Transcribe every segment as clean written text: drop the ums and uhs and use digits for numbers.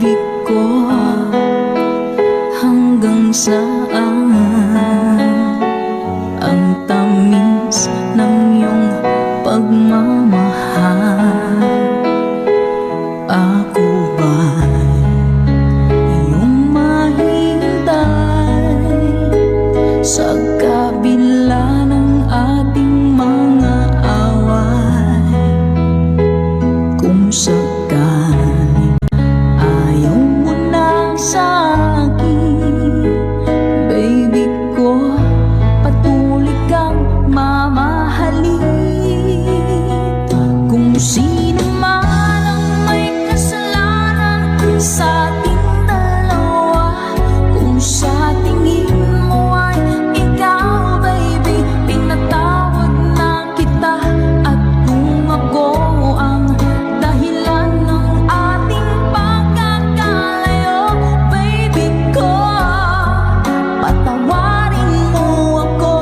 baby ko, hanggang saan ang tamis ng iyong pagmamahal? Ako ba'y iyong mahihintay sa kabila ng ating mga away? Kung sakaling ayaw mo na sa'kin, baby ko, patuloy kang mamahalin. Kung sino man ang may kasalanan sa ating dalawa, kung sa tingin mo ay ikaw, baby, pinatawad na kita. At kung ako ang dahilan ng ating pagkakalayo, baby ko, patawarin mo ako.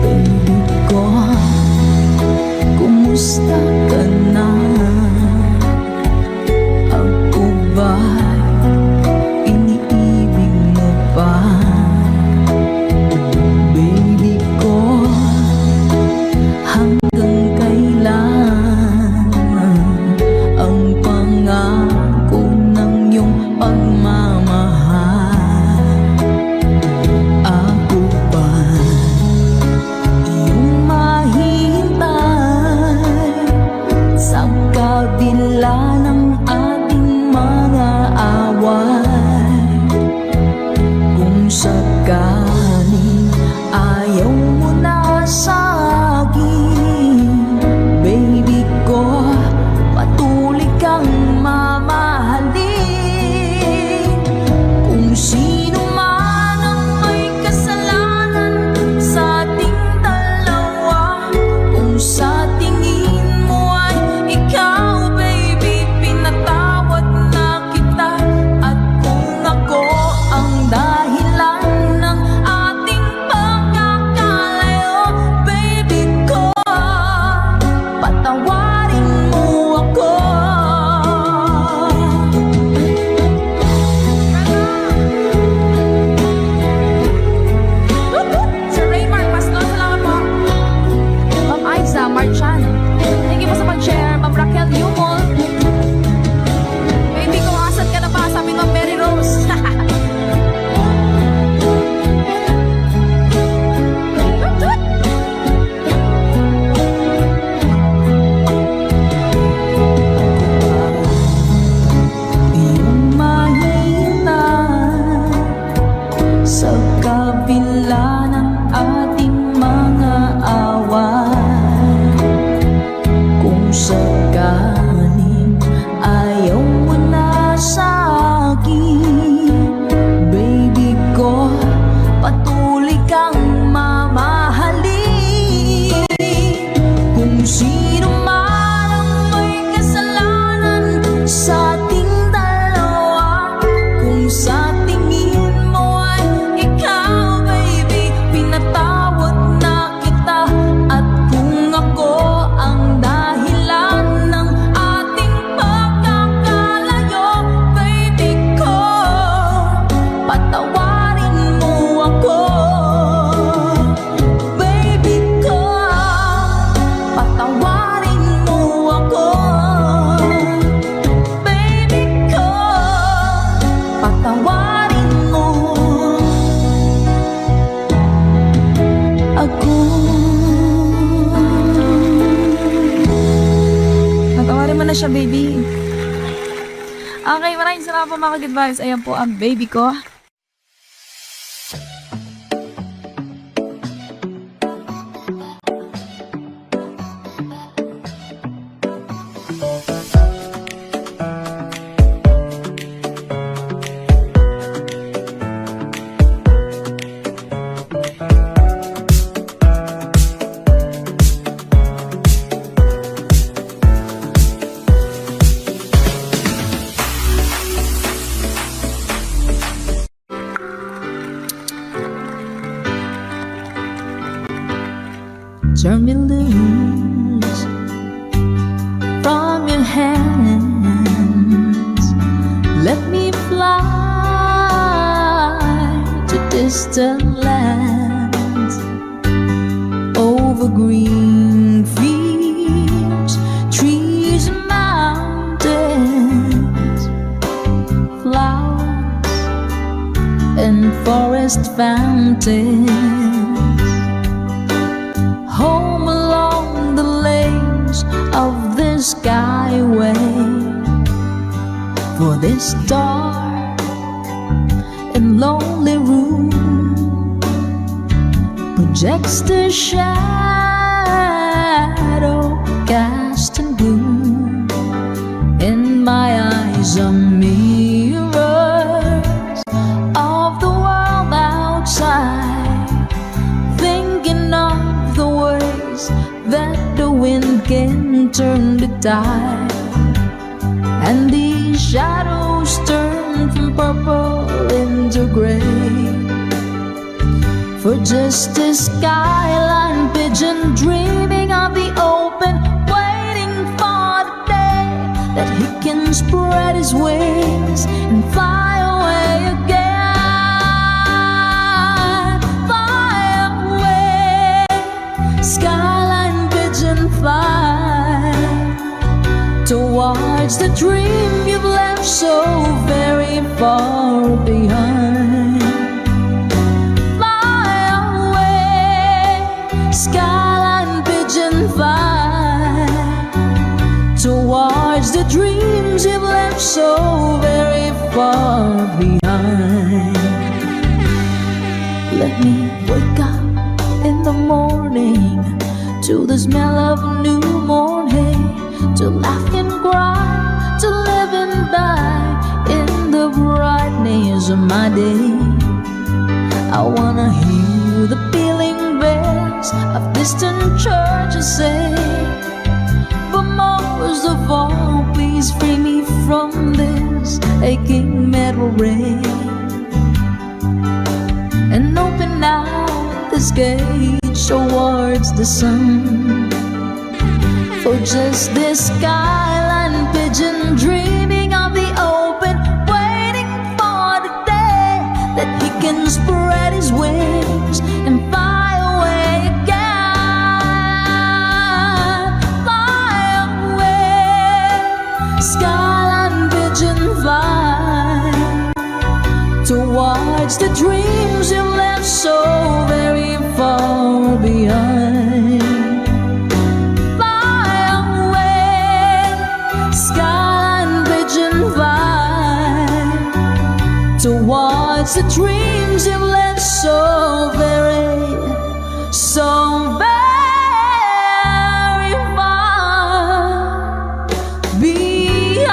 Baby ko, kumusta ka na? Ako ba'y iniibig mo pa? Baby ko, hanggang kailan ang pangako ng iyong pagmamahal? Ako ba'y iyong mahihintay sa kabila ng ating mga away? Kung sakaling ayaw mo na sa'kin, baby ko, patuloy kang mamahalin. Kung sino man ang may kasalanan sa ating dalawa, kung sa tingin mo ay ikaw, baby, pinatawad na kita. At kung ako ang dahilan ng ating pagkakalayo, baby ko, patawarin mo ako. Sir Raymar Pastor, salamat po. Ma'am Aiza Marchan, thank you po sa pag-share. Ma'am Raquel Yumol, baby ko, asan ka na ba? Sabi Ma'am Mary Rose. Iyong mahina sa kabila ng ating mga away. Kung sakaling ayaw mo na sa'kin, baby ko, patuloy kang mamahalin. Kung sino man ang may kasalanan sa ating dalawa, kung sa tingin mo ay ikaw, baby, pinatawad na kita. At kung ako ang dahilan ng ating pagkakalayo, baby ko, patawarin mo ako. Baby ko, patawarin mo ako. Baby ko, patawarin mo ako. Patawarin mo na siya, baby. Okay, maraming salamat po mga ka-good vibes. Ayan po ang baby ko. Turn me loose distant lands, over green fields, trees and mountains, flowers and forest fountains, home along the lanes of the skyway. For this dark and lonely room projects the shadow cast and gloom. In my eyes are mirrors of the world outside, thinking of the ways that the wind can turn the tide, and these shadows turn from purple into gray. For just a skyline pigeon dreaming of the open, waiting for the day that he can spread his wings and fly away again. Fly away, skyline pigeon, fly towards the dream you've left so very far behind. Fly away, skyline pigeon, fly towards the dreams you've left so very far behind. Let me wake up in the morning to the smell of newborn hay, to laugh and cry, to live and die in the brightness of my day. I wanna hear the pealing bells of distant churches say, but most of all, please free me from this aching metal rain, and open out this gate towards the sun. For just this skyline pigeon dreaming of the open, waiting for the day that he can spread his wings and fly away again. Fly away, skyline pigeon, fly towards the dreams you left so very far behind. Towards the dreams you've left so very, so very far behind.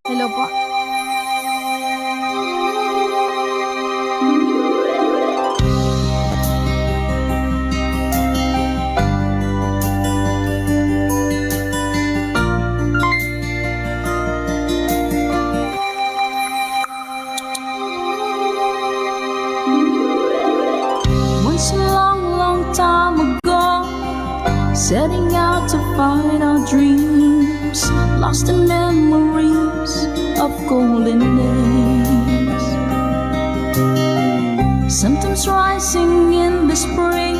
Hello po. Once a long, long time ago, setting out to find our dreams, lost in memories of golden days. Sometimes rising in the spring,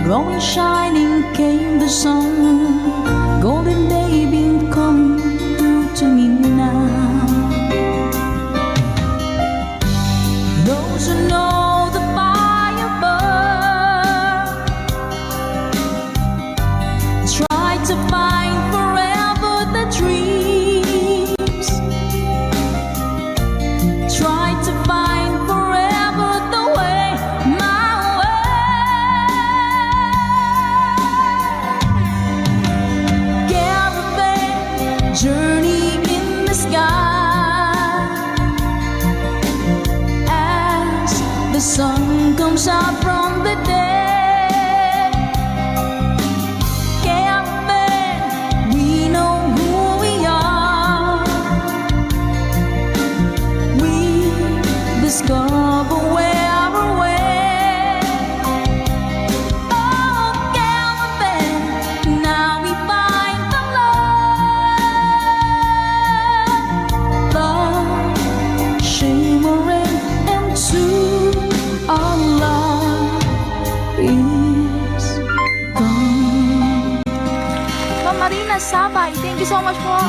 growing shining came the sun. Golden day beam coming through to me now. Those who know the fire burn try to find forever the dreams, try to find forever the way, my way. Carry Sabay. Thank you so much po.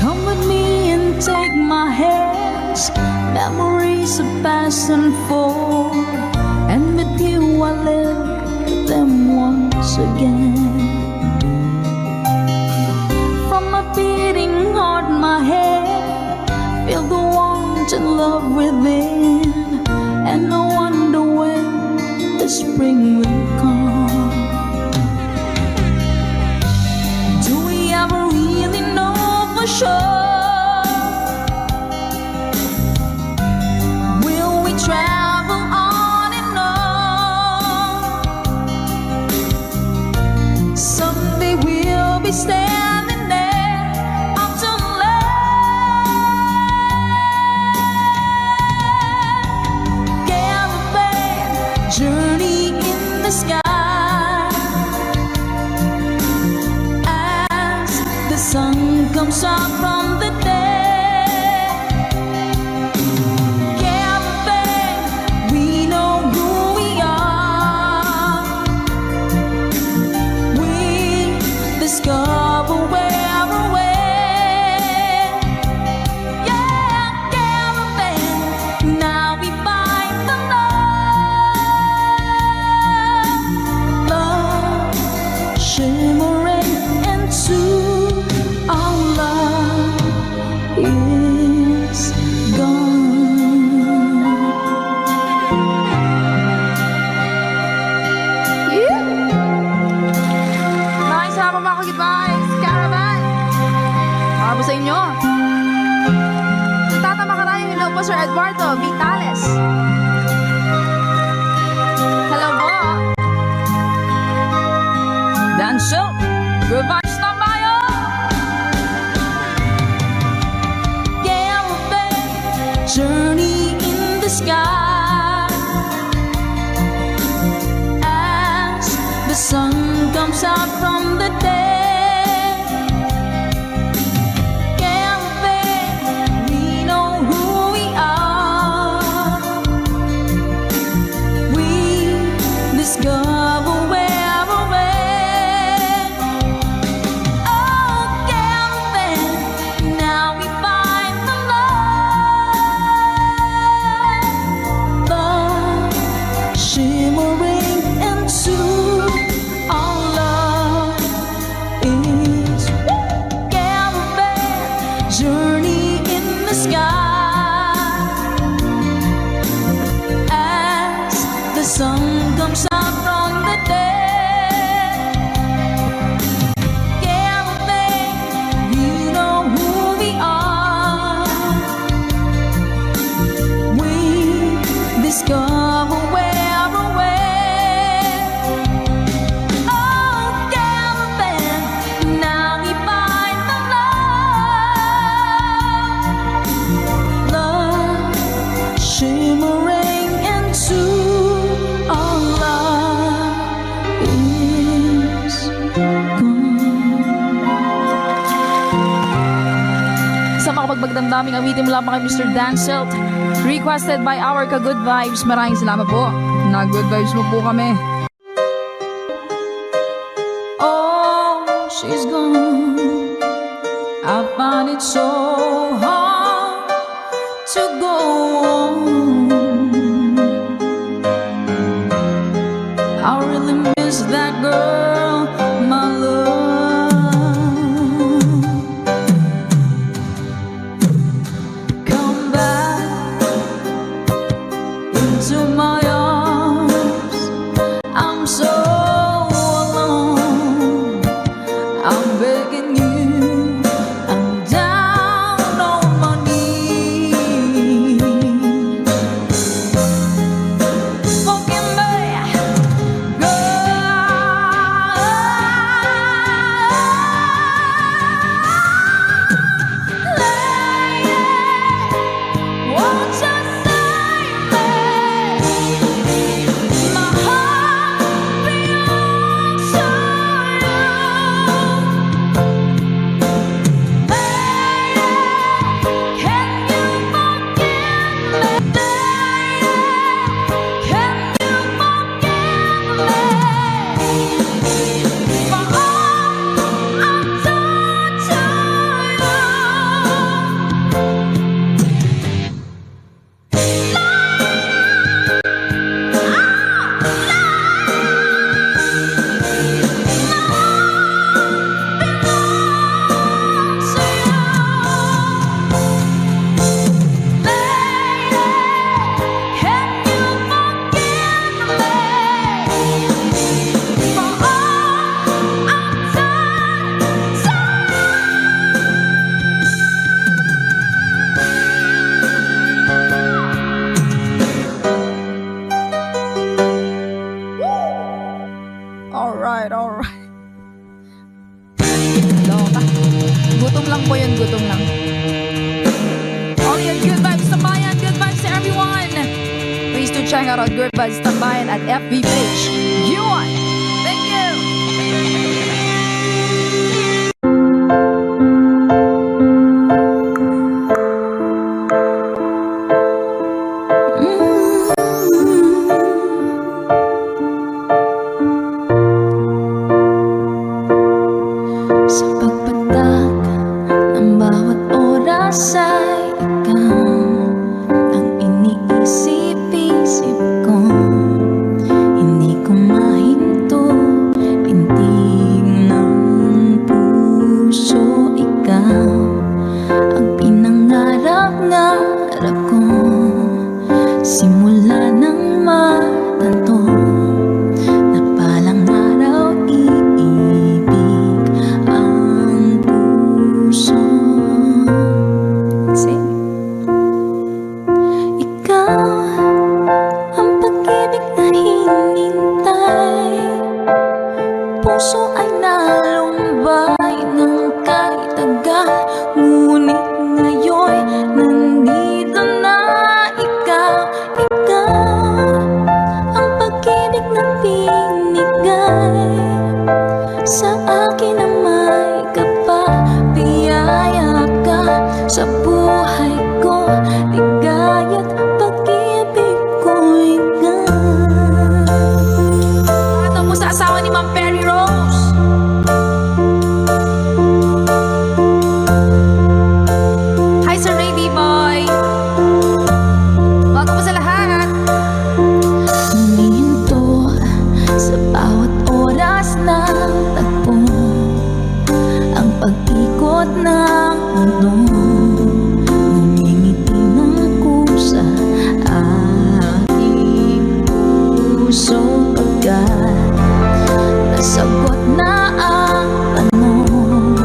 Come with me and take my hands. Memories of past unfold, and with you I live them once again. From my beating heart, my head, feel the warmth and love within, and I wonder when the spring will come. Do we ever really know for sure? Will we travel on and on? Someday we'll be standing there up to land. Caravan journey in the sky. The sun comes out from the dead. Caravan, we know who we are. We discover where we're went. Yeah, caravan, now we find the love, shimmering into our love is gone. Maraming salamat mga ka-goodbyes. Caravan. Para po sa inyo. Tatama ka tayo. Hello po Sir Eduardo Vitales. Hello po. Danso, good vibes na tayo. Caravan, journey in the sky. As the sun comes out from the dead. Caravan, we know who we are. We discover where we're went. Oh, caravan, now we find the love, shimmering into our love is caravan, journey in the sky. As the sun comes out from the dead. Caravan, you know who we are. We discover where we're went. Oh, caravan, now we find the love, shimmering into our love is gone. Sa makapagbagdamdaming awitin mula pa kay Mr. Dan Selt. Requested by our ka-good vibes. Maraming salamat po. Nag-good vibes mo po kami. Oh, she's gone. I find it so hard to go on. I really miss that girl, my love. Come back into my arms. I'm so alone. I'm begging you, I'm down lang po yun, gutom lang. Only on Good Vibes Tambayan, Good Vibes to everyone. Please do check out our Good Vibes Tambayan at FB page. Yun! Thank you! Sa pagpatak ng bawat oras ay ikaw ang iniisip-isip ko. Hindi ko mahinto, pintig ng puso. Ikaw ang pinangarap-ngarap ko, simula ng matanto na palang araw iibig ang puso. Sing. Ikaw ang pag-ibig na hinintay, puso ay nalumbay ng kahit tagal. Ngunit ngayon nandito na ikaw. Ikaw ang pag-ibig na binigay sa akin na may kapabiyaya ka sa buhay ko. Ligaya't pag-ibig ko ikaw. At mo sa asawa ni Ma'am Perry Rose. Hi, Sir Ray B-Boy. Welcome po sa lahat. Humihinto sa bawat oras ng tagpo, ang pag-ikot ng mundo. Ngumingiti ng kusa aking puso pagkat nasagot na ang tanong.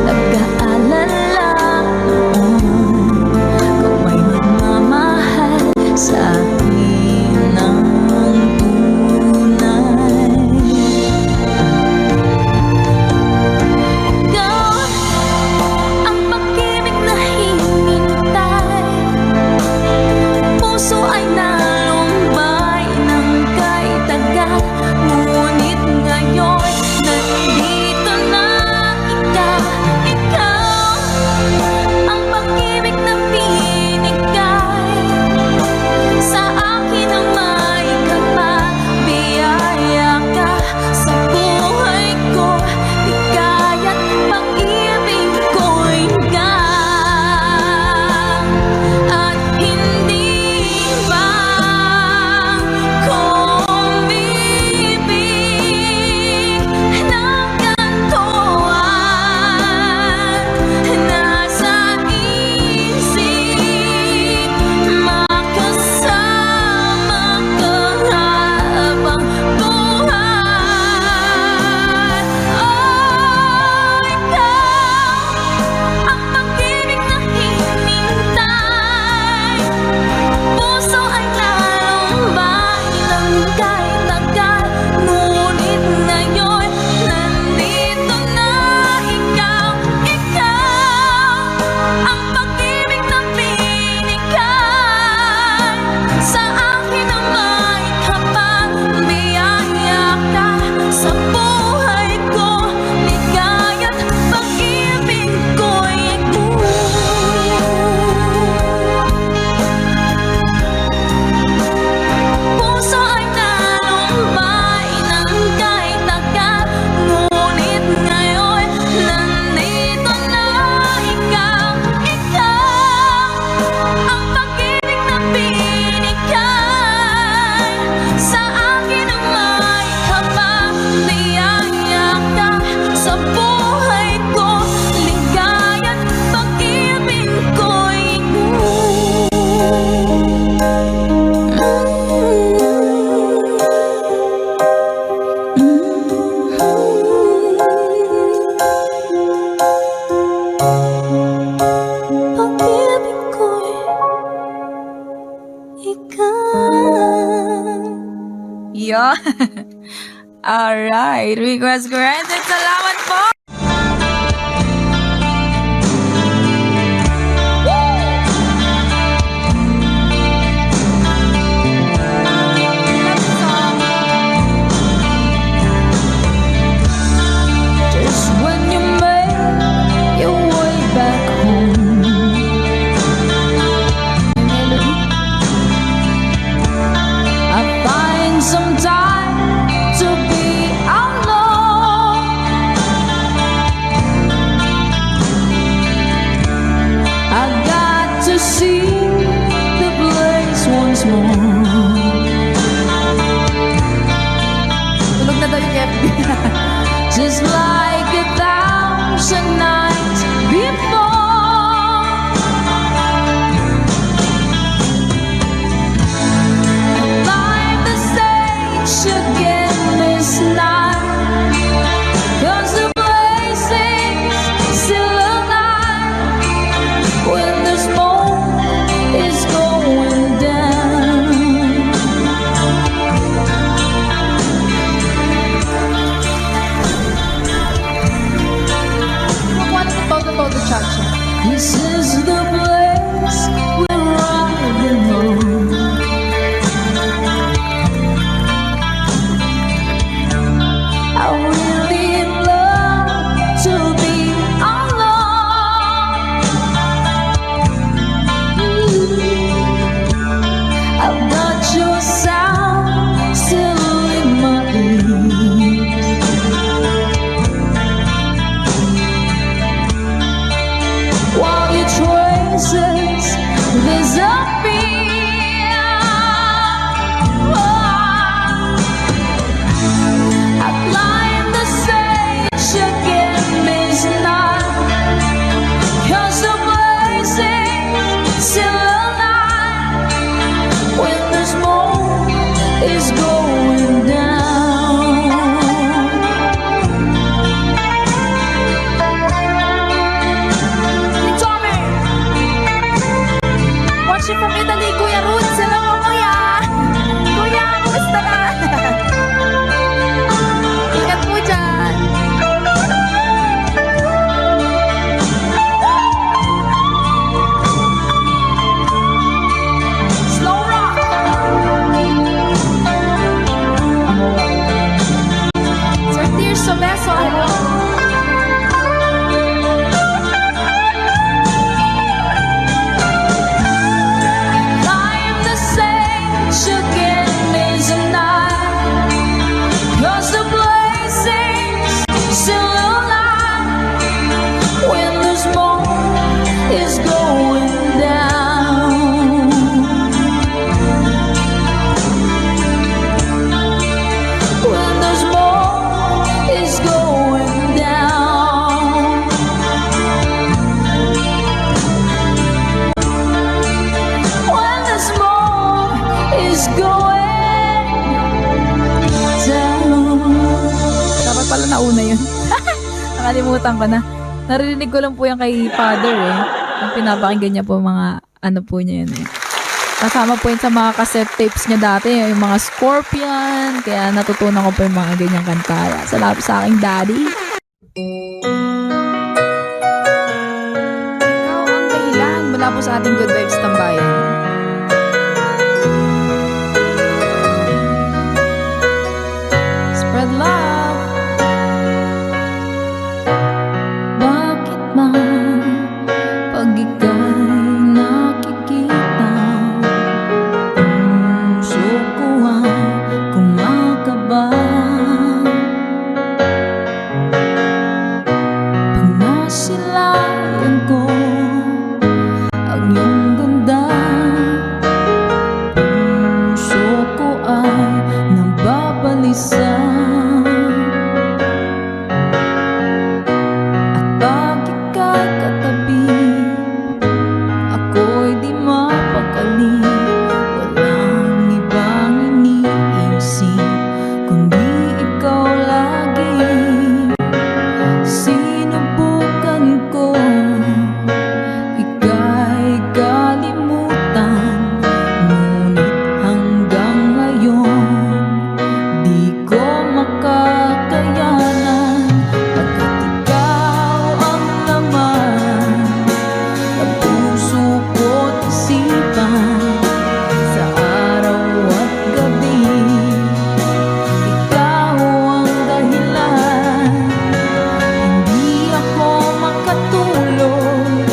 Nag-aalala noon kung may magmamahal sa akin ng tunay. Ikaw ang pag-ibig na hinintay, puso ay nalumbay ng kahit tagal. Ngunit ngayon nandito na ikaw. Ikaw ang pag-ibig na binigay sa akin na may kapabiyaya ka sa buhay ko. Ligaya't pag-ibig ko ikaw. At hindi ba kumibig ng kantuan? Nasa isip makasama ka habang buhay. Oh, ikaw ang pag-ibig na hinintay, puso ay nalumbay ng kahit tagal. Ngunit ngayon nandito na ikaw. Ikaw ang pag-ibig na binigay sa akin na may kapabiyaya ka sa buhay ko. Ligaya't pag-ibig ko'y puso ay nalumbay ng kahit tagal. Ngunit ngayon nandito na ikaw. Ikaw ang pag-ibig na binigay sa akin na may kapabiyaya ka sa buhay ko. Ligaya't pag-ibig ko'y pag-ibig ko'y ikaw. Yeah. Alright. Request granted. Salamat po. This is the place where I belong. I really love to be alone. I've got your sound still in my ears. While your traces disappear, I climb the stage again this night, 'cause the blazing's still alive when the smoke is going down. Tommy! Watching from Italy, Kuya Roots. Hello, Kuya! Kuya, kumusta na? Ingat po dyan. Slow rock. Sir Tirso Beso, hello. Climb the stage again this night, 'cause the blazing's still alive when the smoke is going down. When the smoke is going down. When the smoke is going down. Dapat pala nauna yun. Nakalimutan ko na. Narinig ko lang po yan kay Father eh. Yung pinapakinggan niya po mga ano po niya yun eh. Kasama po yun sa mga cassette tapes niya dati, yung mga Scorpion. Kaya natutunan ko po yung mga ganyang kanta. Salamat sa aking daddy. Ikaw ang dahilan mula po sa ating Good Vibes Tambayan. Spread love. Bakit man pag ika'y nakikita, puso ko ay kumakaba? Pag nasilayan ko ang iyong ganda, puso ko ay nababalisa. At pag ika'y katabi, ako'y di mapakali. Walang ibang iniisip kundi ikaw lagi. Sinubukan ko ika'y kalimutan, ngunit hanggang ngayon di ko makakayanan. Pagkat ikaw ang laman ng puso ko't isipan, sa araw at gabi ikaw ang dahilan. Hindi ako makatulog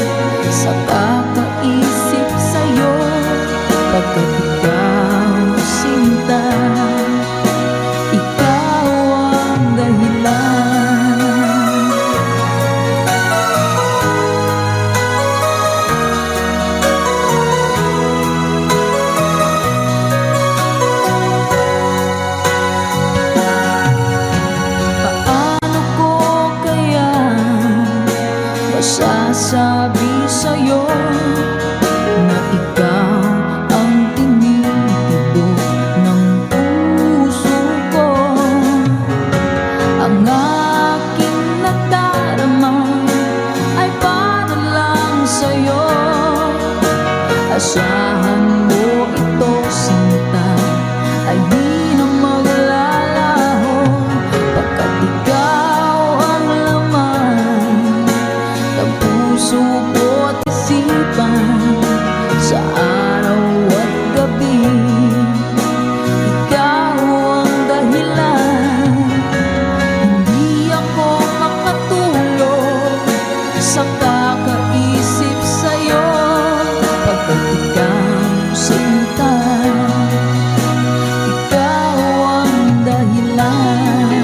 sa kakaisip sa'yo, pagkat ikaw sinta, ikaw ang dahilan. Paano ko kaya masasabi sa'yo na ikaw ang tinitibok ng puso ko? Ang aking nadarama ay para lang sa'yo. Asahan mo ito, sinta, ay di na maglalaho, pagkat ikaw ang laman ng puso bot isipan sa araw at gabi. Ikaw ang dahilan, hindi ako makatulog sa kakaisip sa'yo, pagkat ikaw sinta. Ikaw ang dahilan.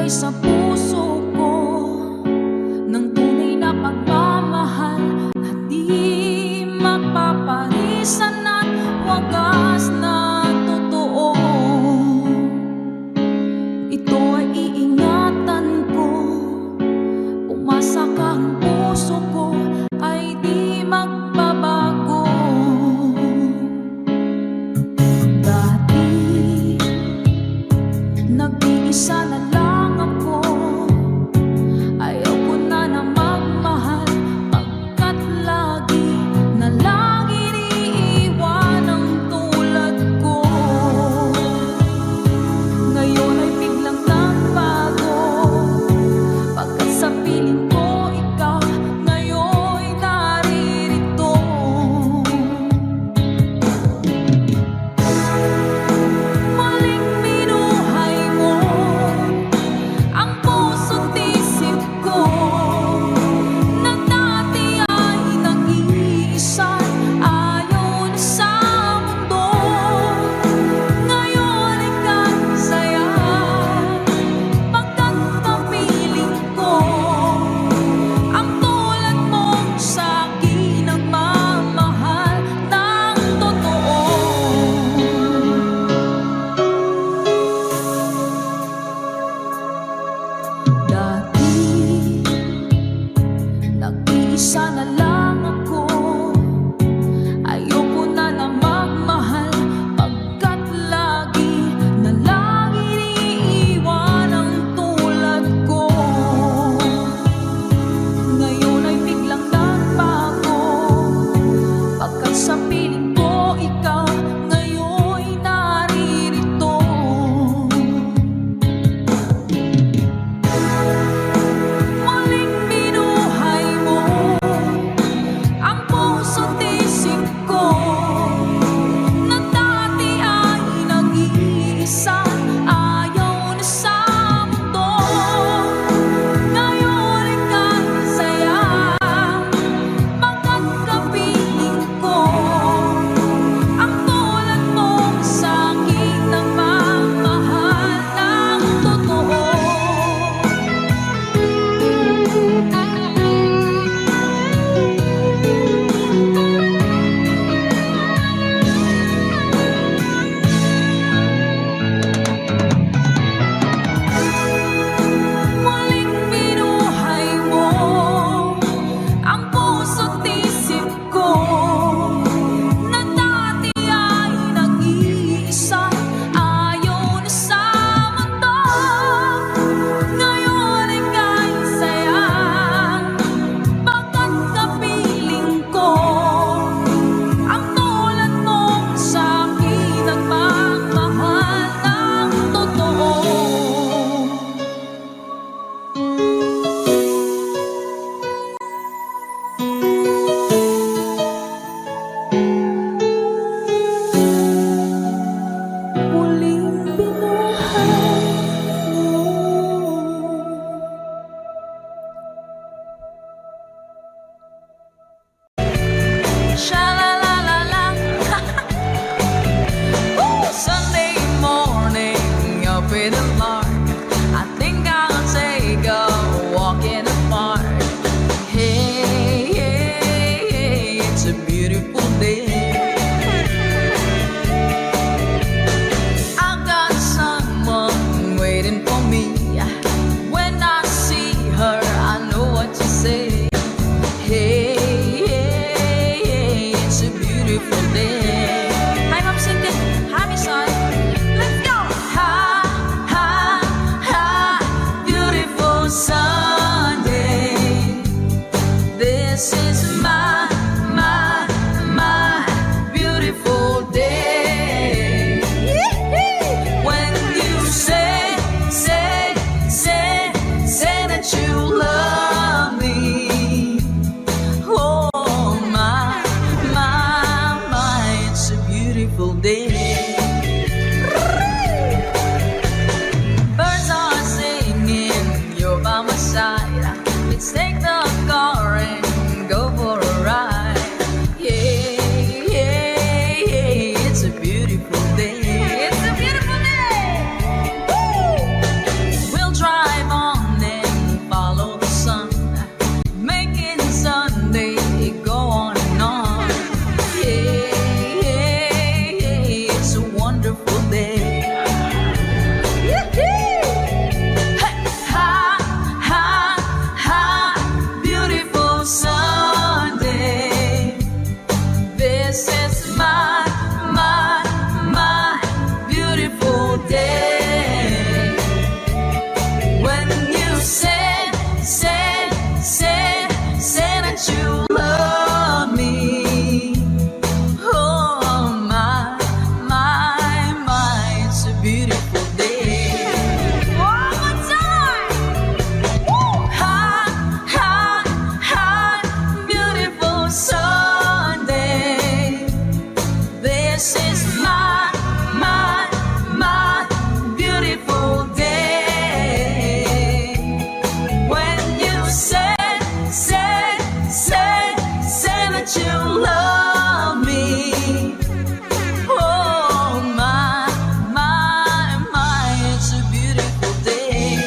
Sa puso ko ng tunay na pagmamahal na di mapaparisan at wagas na totoo. Ito ay iingatan ko, umasa ka, ang puso ko ay di magbabago. Dati nag-iisa na lang sa piling ko, ikaw ngayon'y naririto. it's a beautiful day. I got someone waiting for me. When I see her, I know what to say. Hey, hey, hey, it's a beautiful day. Hi, Ma'am Cindy. Happy son. Let's go. Ha, ha, ha, beautiful Sunday. This is my beautiful day. When you say that you love me. Oh my, it's a beautiful day. Birds are singing, you're by my side. Let's take the car and go for a ride. Yeah, yeah, yeah, it's a beautiful day. It's a beautiful day. We'll drive on and follow the sun, making Sunday go on and on. Yeah, yeah, yeah, it's a wonderful day. Hey, ha, ha, ha, beautiful Sunday. This is my beautiful day. When you say that you love me. Oh my, it's a beautiful day. One more time. Ha, ha, ha, beautiful Sunday. This is my beautiful day. When you say that you love me. Oh my, it's a beautiful day.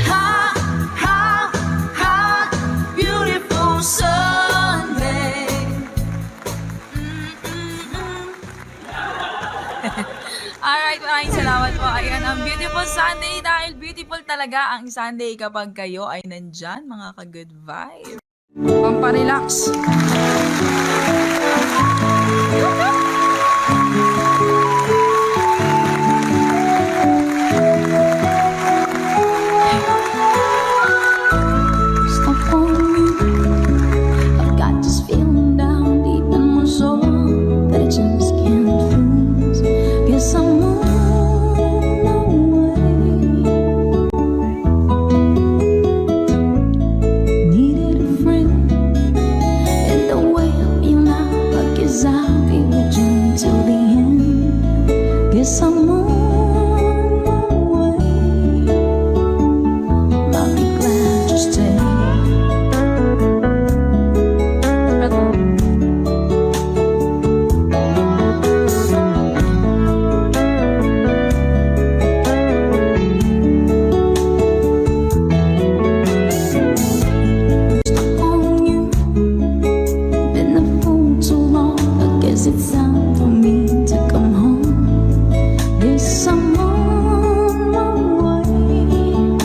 Ha, ha, ha, beautiful Sunday. Alright, maraming salamat po. Ayan, ang beautiful Sunday dahil beautiful talaga ang Sunday kapag kayo ay nandyan, mga ka-good vibe. Pamparelax. Stuck on you. I've got this feeling down deep in my soul that I just can't lose. Guess I'm on my way. Needed a friend in the way I feel now. I guess I'll be with you till the end. Guess I'm on my way. I'll be glad you stayed. On you, been a fool too long. I guess it's time for me to come home. Guess I'm on my way.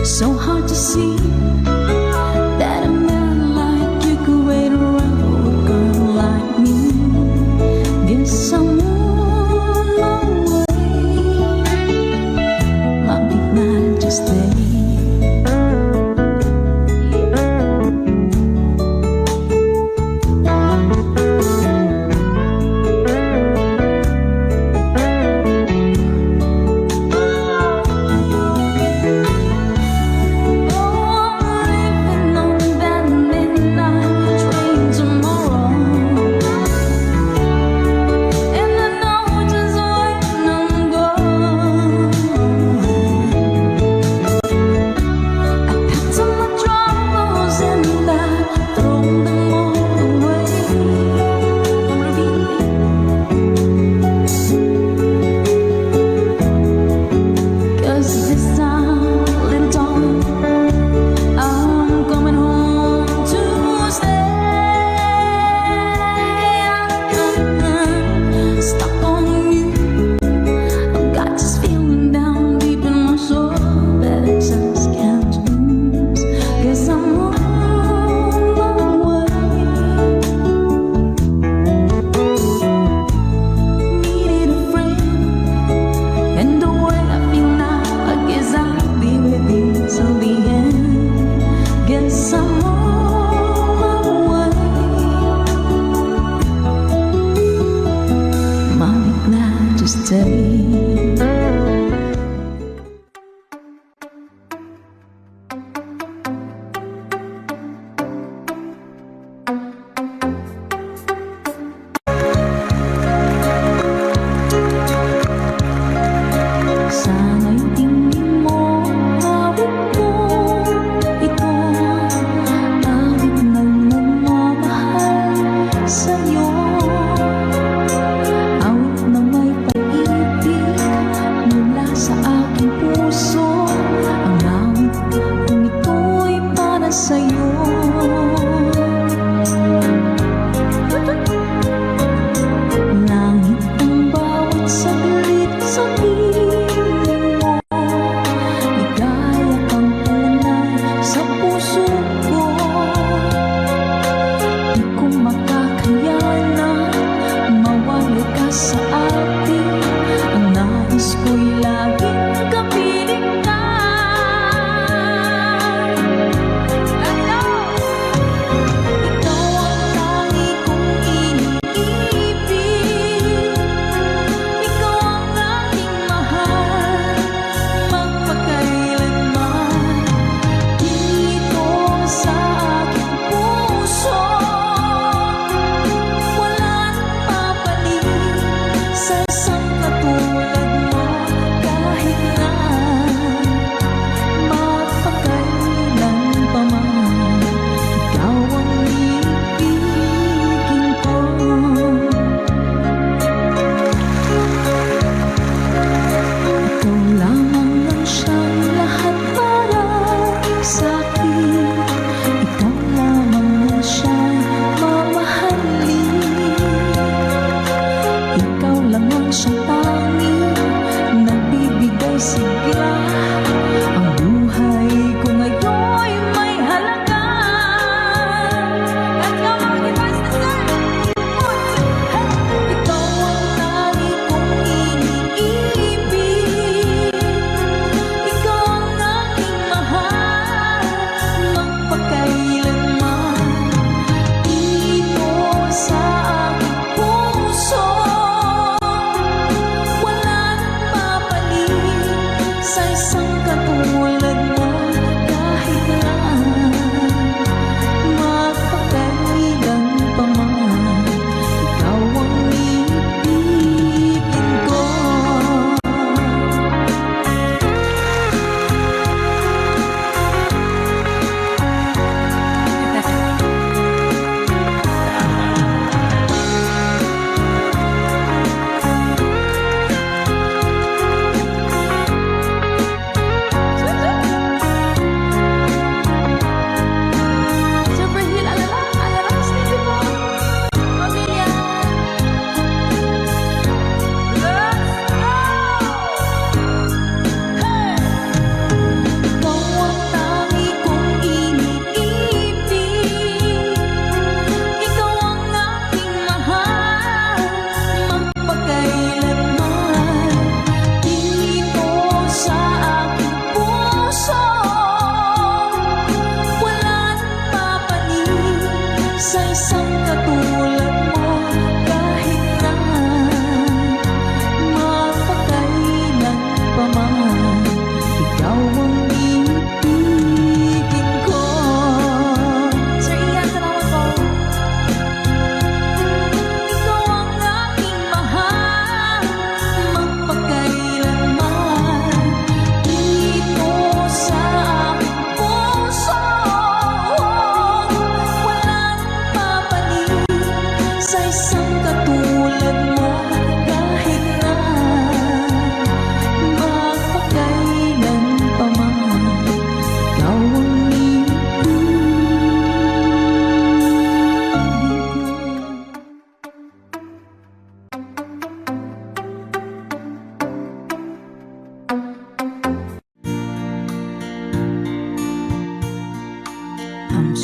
So hard to see that a man like you could wait around for a girl like me. Guess I'm on my way. Might be glad to stay. Oh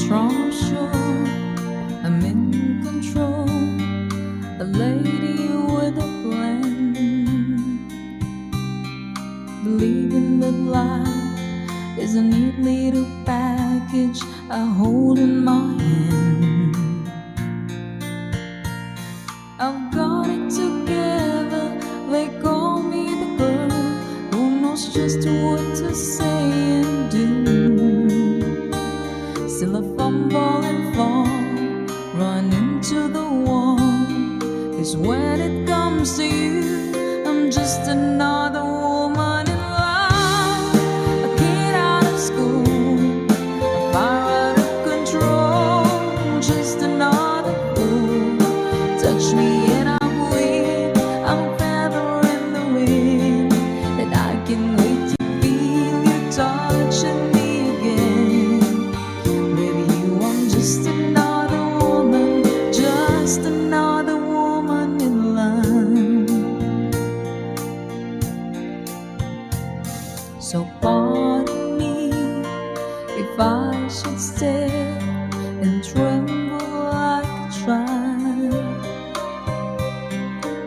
strong, I'm sure I'm in control, a lady with a plan, believing that life is a neat little package I hold in my hand. I've got it together, they call me the girl who knows just what to say and do. Still I fumble and fall, run into the wall, 'cause when it comes to you, I'm just another woman in love, a kid out of school, a fire out of control, just another fool. Touch me and I'm weak, I'm a feather in the wind, and I can wait to feel you touching me again. With you I'm just another woman, just another woman in love. So pardon me if I should stare and tremble like a child.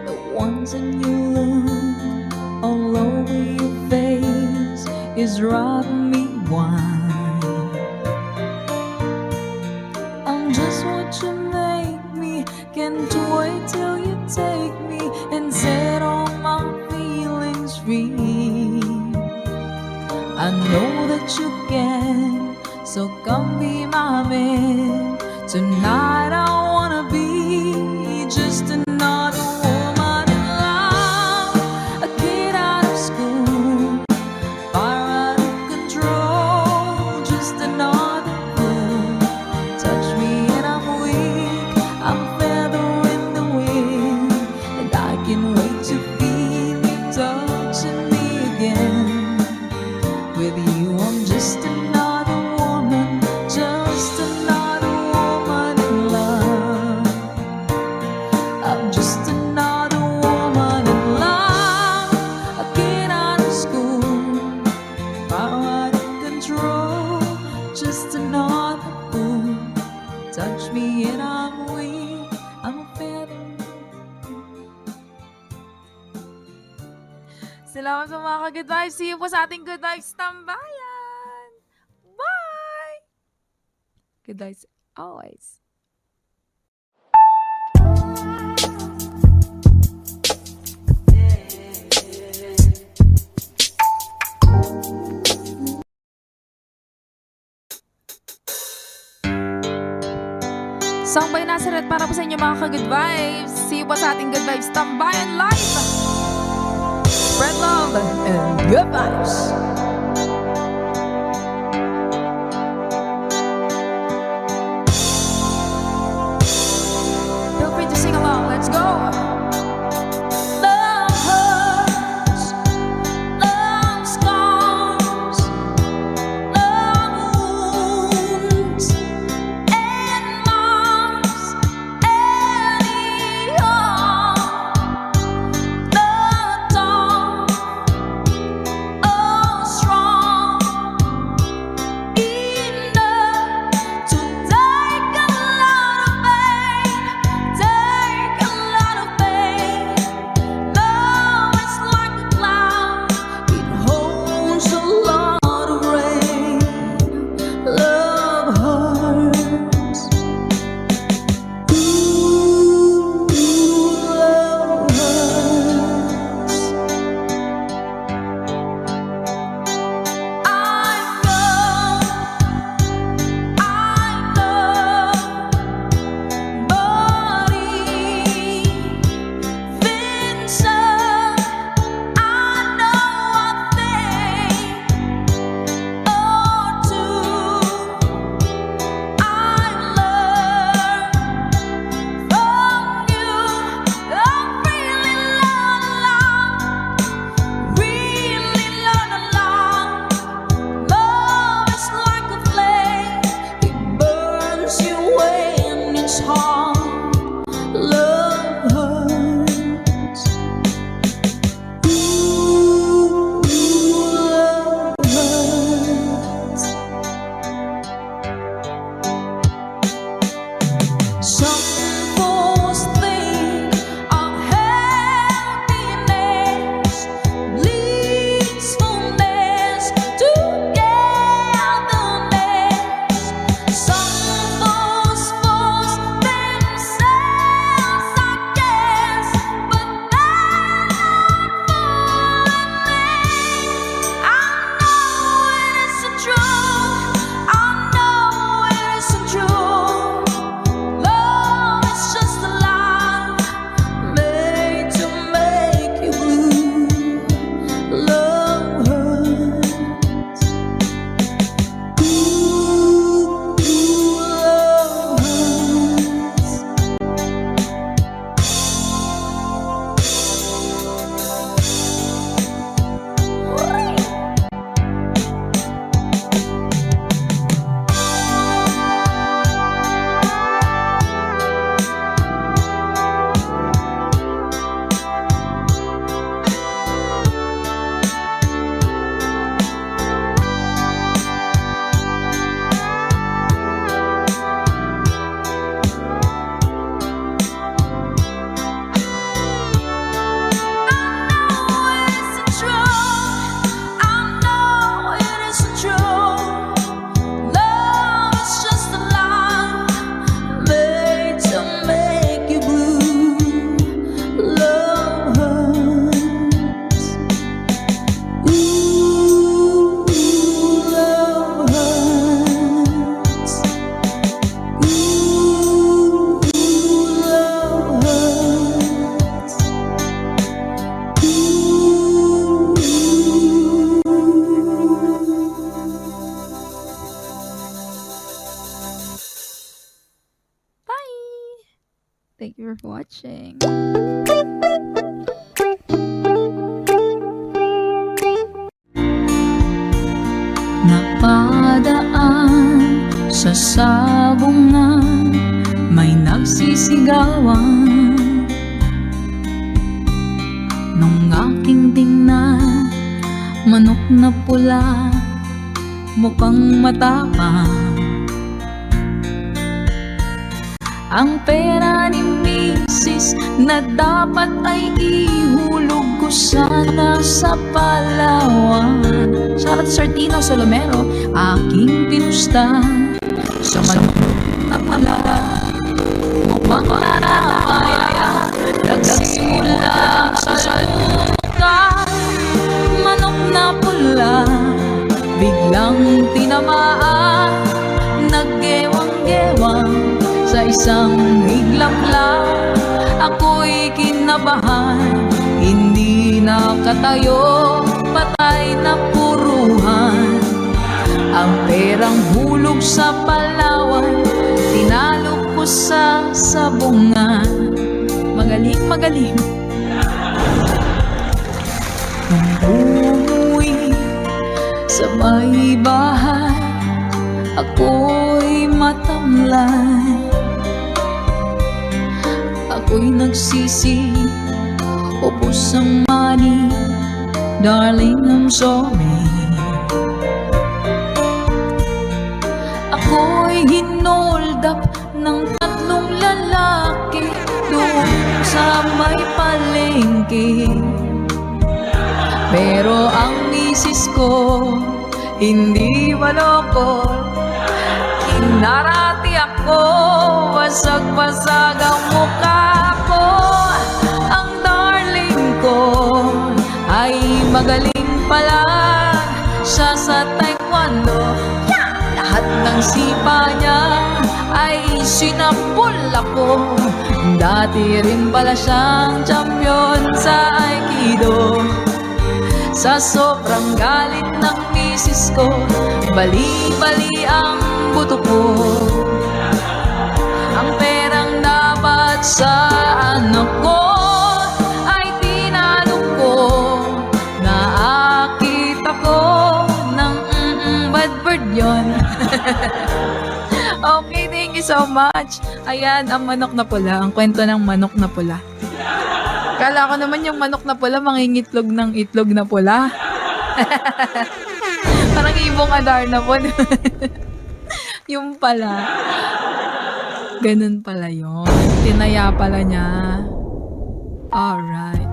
The ones in your look all over your face is driving me wild. I'm just what you make me, can't wait till you take me and set all my feelings free. I know that you can, so come be my man. Tonight I wanna be just another woman in love, a kid out of school, fire out of control, just another fool. Touch me and I'm weak, I'm a feather in the wind, and I can wait to feel you touching me again. With you I'm just another woman, just another woman in love. I'm just another woman in love, a kid out of school, fire out of control, just another fool. Touch me and I'm weak, I'm a feather. Salamat sa mga ka-good vibes. See you po sa ating Good Vibes Tambayan. Bye! Good vibes always. Song by Nazareth para po sa inyo mga ka-good vibes. See you po sa ating Good Vibes Tambayan live. Spread love and good vibes. Feel free to sing along. Let's go. Love hurts, love scars, love wounds and marks any heart. Love tough, oh strong, enough to take a lot of pain, take a lot of pain. Thank you for watching. Napadaan sa sabungan, may nagsisigawan. Nung aking tingnan, manok na pula, mukhang matapang. Ang pera ni Mrs. na dapat ay ihulog ko sana sa Palawan. Shoutout Sir Tino Solomero. Aking pinusta sa manok na pala, mukhang matapang. Nagsimula sa luka, manok na pula, biglang tinamaan. Naggewang-gewang sa isang iglap lang. Ako'y kinabahan, hindi nakatayo, patay na puruhan. Ang perang hulog sa Palawan, tinalo ko sa sabungan. Magaling, magaling. Nung umuwi sa may bahay, ako'y matamlay. Ako'y nagsisi, ubos ang money, darling, I'm sorry. Ako'y hinold up ng 3 lalaki doon sa may palengke. Pero ang misis ko hindi maloko, kinarati ako, basag-basag ang mukha ko. Ang darling ko ay magaling pala siya sa taekwondo. Lahat ng sipa niya ay sinapul ako. Dati rin pala siyang champion sa Aikido. Sa sobrang galit ng misis ko, bali-bali ang buto ko. Ang perang dapat sa anak ko ay tinalo ko. Nakakita ko ng bad bird yun. Okay, thank you so much. Ayan, ang manok na pula. Ang kwento ng manok na pula. Kala ko naman yung manok na pula mangingitlog ng itlog na pula. Parang ibong adar na po. Yung pala. Ganun pala yun. Tinaya pala niya. Alright.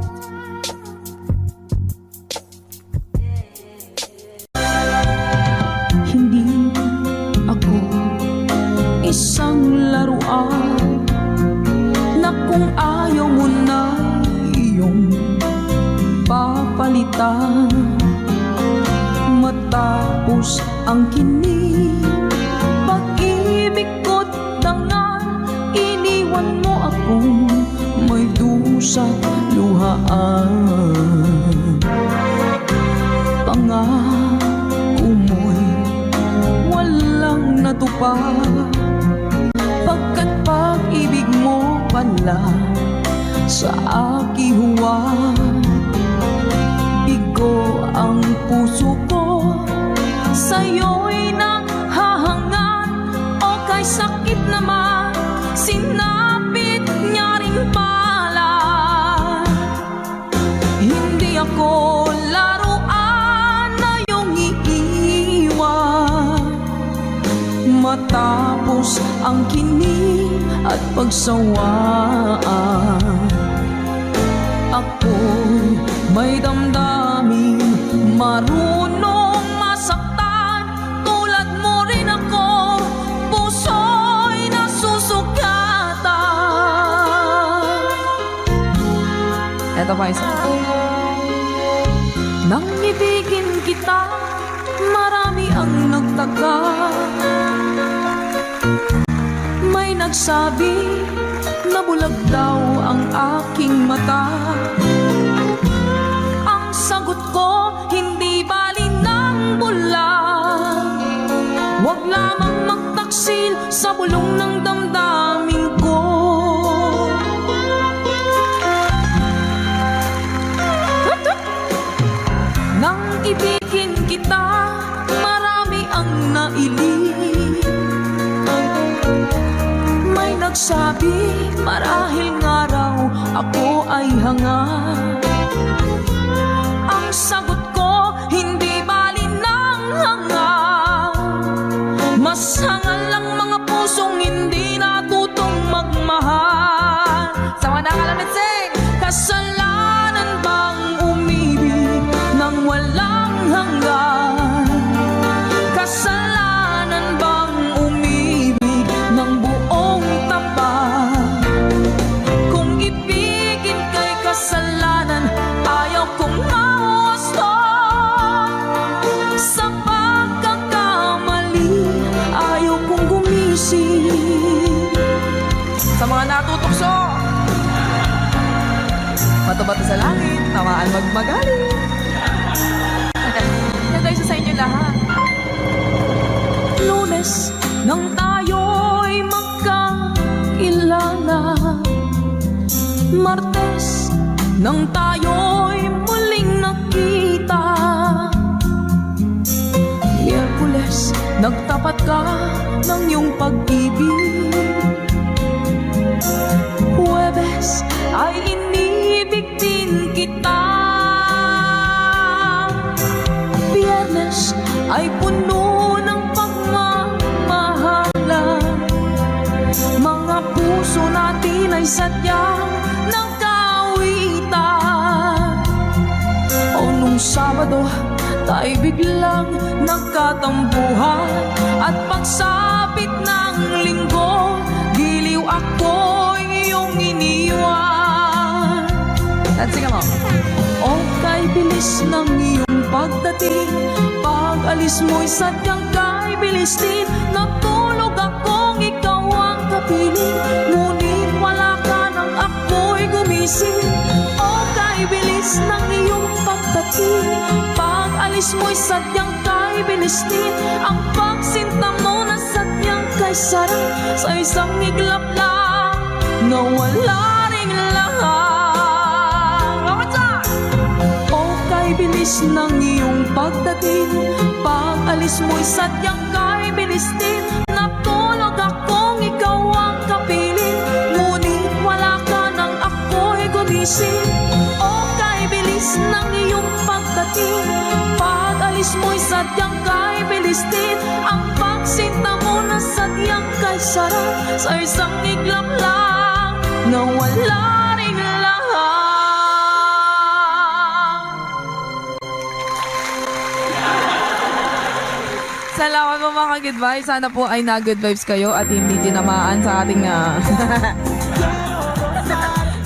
Hindi ako isang laruan na kung ayaw mo na iyong papalitan. Matapos ang kinig, pag-ibig ko't dangal, iniwan mo akong may dusa't luhaan. Pangako mo'y walang natupad, pagkat pag-ibig mo pala sa aking huwad. Bigo ang puso ko, sa'yo'y nanghahangat, o kay sakit naman, sinapit niya rin pala. Hindi ako laruan na iyong iiwan. Matapos ang kinig at pagsawaan, ako'y may damdamin, marunong masaktan. Tulad mo rin ako, puso'y nasusugatan. Ito pa isa. Nang ibigin kita, marami ang nagtaka. May nagsabi na bulag daw ang aking mata. Ang sagot ko, hindi bali ng bulag. Huwag lamang magtaksil sa bulong ng damdamin ko. kita, marami ang nailing. May nagsabi, marahil nga raw ako ay hanga. Ang sagot ko, hindi bali ng hanga. Mas hangal lang mga pusong hindi natutong magmahal. Sama na kalamin, sing! Kasalanan bang umibig nang walang hanggan? Kasalanan bang umibig ng buong tapat? Kung ibigin kay kasalanan, ayaw kong mahusto. Sa pagkakamali, ayaw kong gumising. Sa mga natutokso, bato-bato sa langit, tamaan magmagaling. Ganda isa sa inyo lahat. Lunes nang tayo'y magkakilala, Martes nang tayo'y muling nakita, Miyerkules nagtapat ka ng iyong pag-ibig, Huwebes ay inibig din kita, Biyernes ay puno ng pagmamahalan. Mga puso natin ay sadyang nagkawitan. O nung Sabado, tayo biglang nagkatampuhan. At pagsapit ng Linggo, giliw ako'y iyong iniwan. Let's sing along. O kay bilis ng iyong pagdating, pag-alis mo'y sadyang kay bilis din. Natulog akong ikaw ang kapiling, ngunit wala ka nang ako'y gumising. O kay bilis ng iyong pagdating, pag-alis mo'y sadyang kay bilis din. Ang pagsinta mo na sadyang kay sarap, sa isang iglap lang nawala ring lahat. Bilis ng iyong pagdating, pag-alis mo'y sadyang kay bilis din. Natulog akong ikaw ang kapiling, ngunit wala ka nang ako'y gumising. O kay bilis ng iyong pagdating, pag-alis mo'y sadyang kay bilis din. Ang pagsinta mo na sadyang kay sarap, sa isang iglap lang nawala ring lahat. Salamat po mga ka-good vibes. Sana po ay na-good vibes kayo at hindi tinamaan sa ating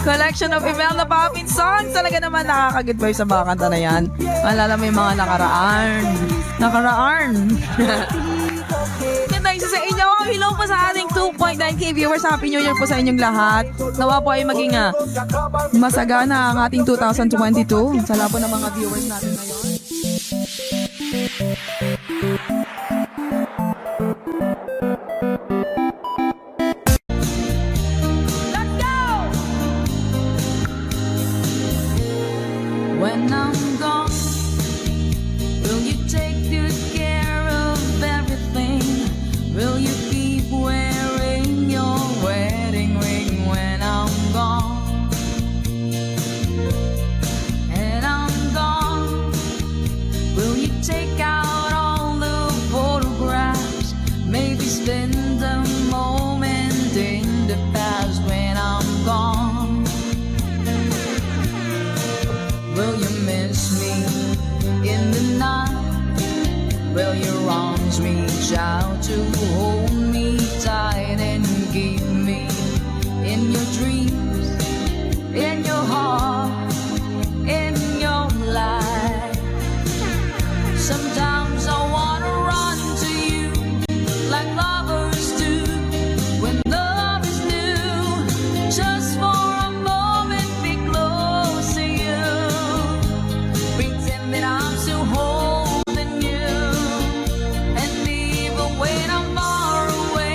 collection of Imelda Papin songs. Talaga naman nakaka-good vibes sa mga kanta na yan. Malala mo yung mga nakaraan. Ganda isa sa inyo. Hello po sa ating 2.9k viewers. Happy New Year po sa inyong lahat. Nawa po ay maging masagana ang ating 2022. Sa lahat po ng mga viewers natin ngayon. When I'm gone, will you take good care of everything? Will you keep wearing your wedding ring when I'm gone? And I'm gone, will you take out all the photographs? Maybe spend a moment in the past when I'm gone. Will you miss me in the night? Will your arms reach out to hold me tight and keep me in your dreams, in your heart, in your life? Sometimes I wanna run to you like lovers do when love is new, just for a moment be close to you. That I'm still holding you, and even when I'm far away,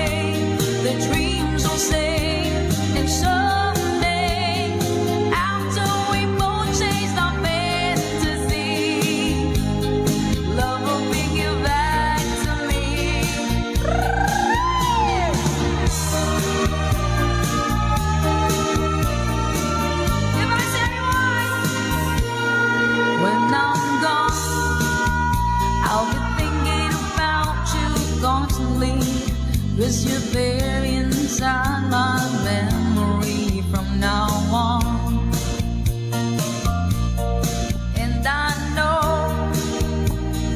constantly, 'cause you're there inside my memory from now on. And I know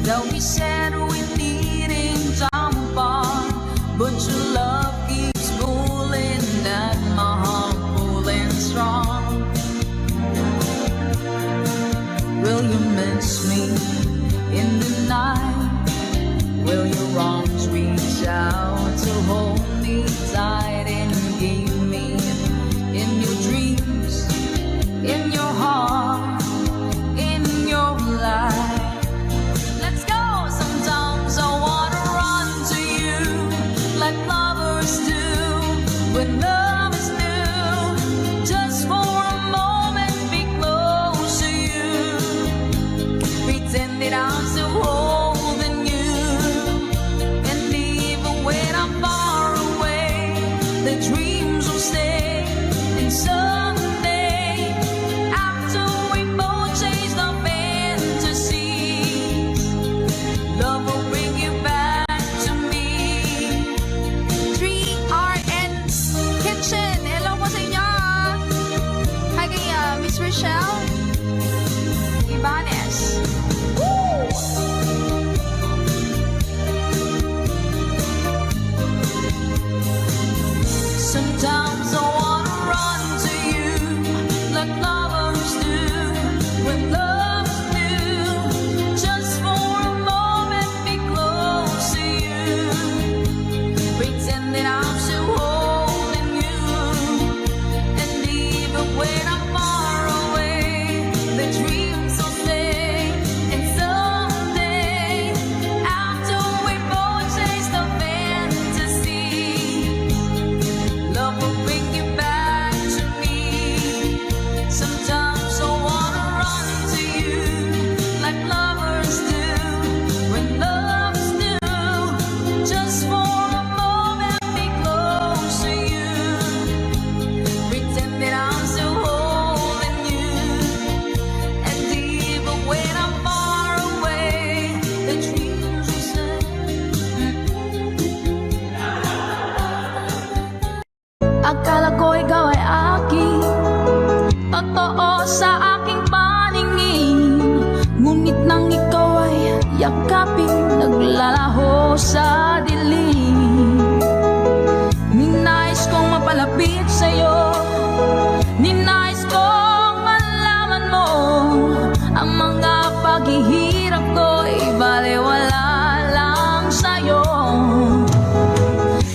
that we said we needn't jump apart, but your love keeps pulling at my heart, pulling strong. Will you miss me in the night? Will your arms reach out to hold me tight and give me in your dreams, in your heart, in your life? Let's go! Sometimes I wanna run to you like lovers do when love is new. Just for a moment be close to you, pretend that I'm still holding you. And even when I'm far away, the dreams will stay. And someday, after we both chase the fantasies, love will bring you back to me. 3RN Kitchen. Hello po sa inyo. Hi kay Miss Rochelle Ibanez. Woo! Sometimes I wanna run to you like lovers do when love is new. Just for a moment be close to you, pretend that I'm still holding you. And even when I'm far away, the dreams will stay. And someday, after we both chase the fantasy, love will bring you back to me. Sometimes I wanna run to you like lovers do when love is new. Just for a moment be close to you, pretend that I'm still holding you. And even when I'm far away, the dreams will say. Akala ko ikaw ay aking totoo sa aking paningin, ngunit nang ikaw ay yakapin, naglalaho sa dilim. Ninais kong mapalapit sa'yo, ninais kong malaman mo ang mga paghihirap ko'y balewala lang sa'yo.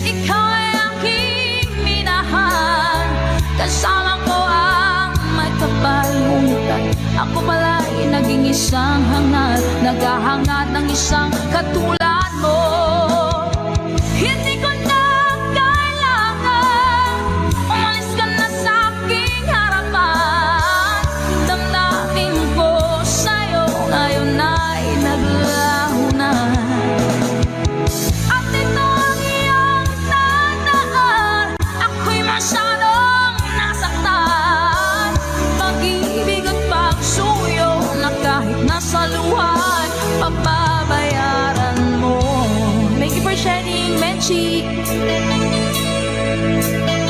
Ikaw ay aking minahal, kasama ko ang may kapal, ngunit ako pala'y naging isang hangat, naghahangat ng isang katulad mo. Hindi ko na kailangan umalis ka na sa aking harapan. Damdamin ko sa'yo ngayon ay naglaho na. At ito ang iyong tandaan, ako'y masyadong nasaktan. Pag-ibig at pagsuyo na kahit nasa luhay, pagbabayaran mo. Thank you for sharing, Menchi.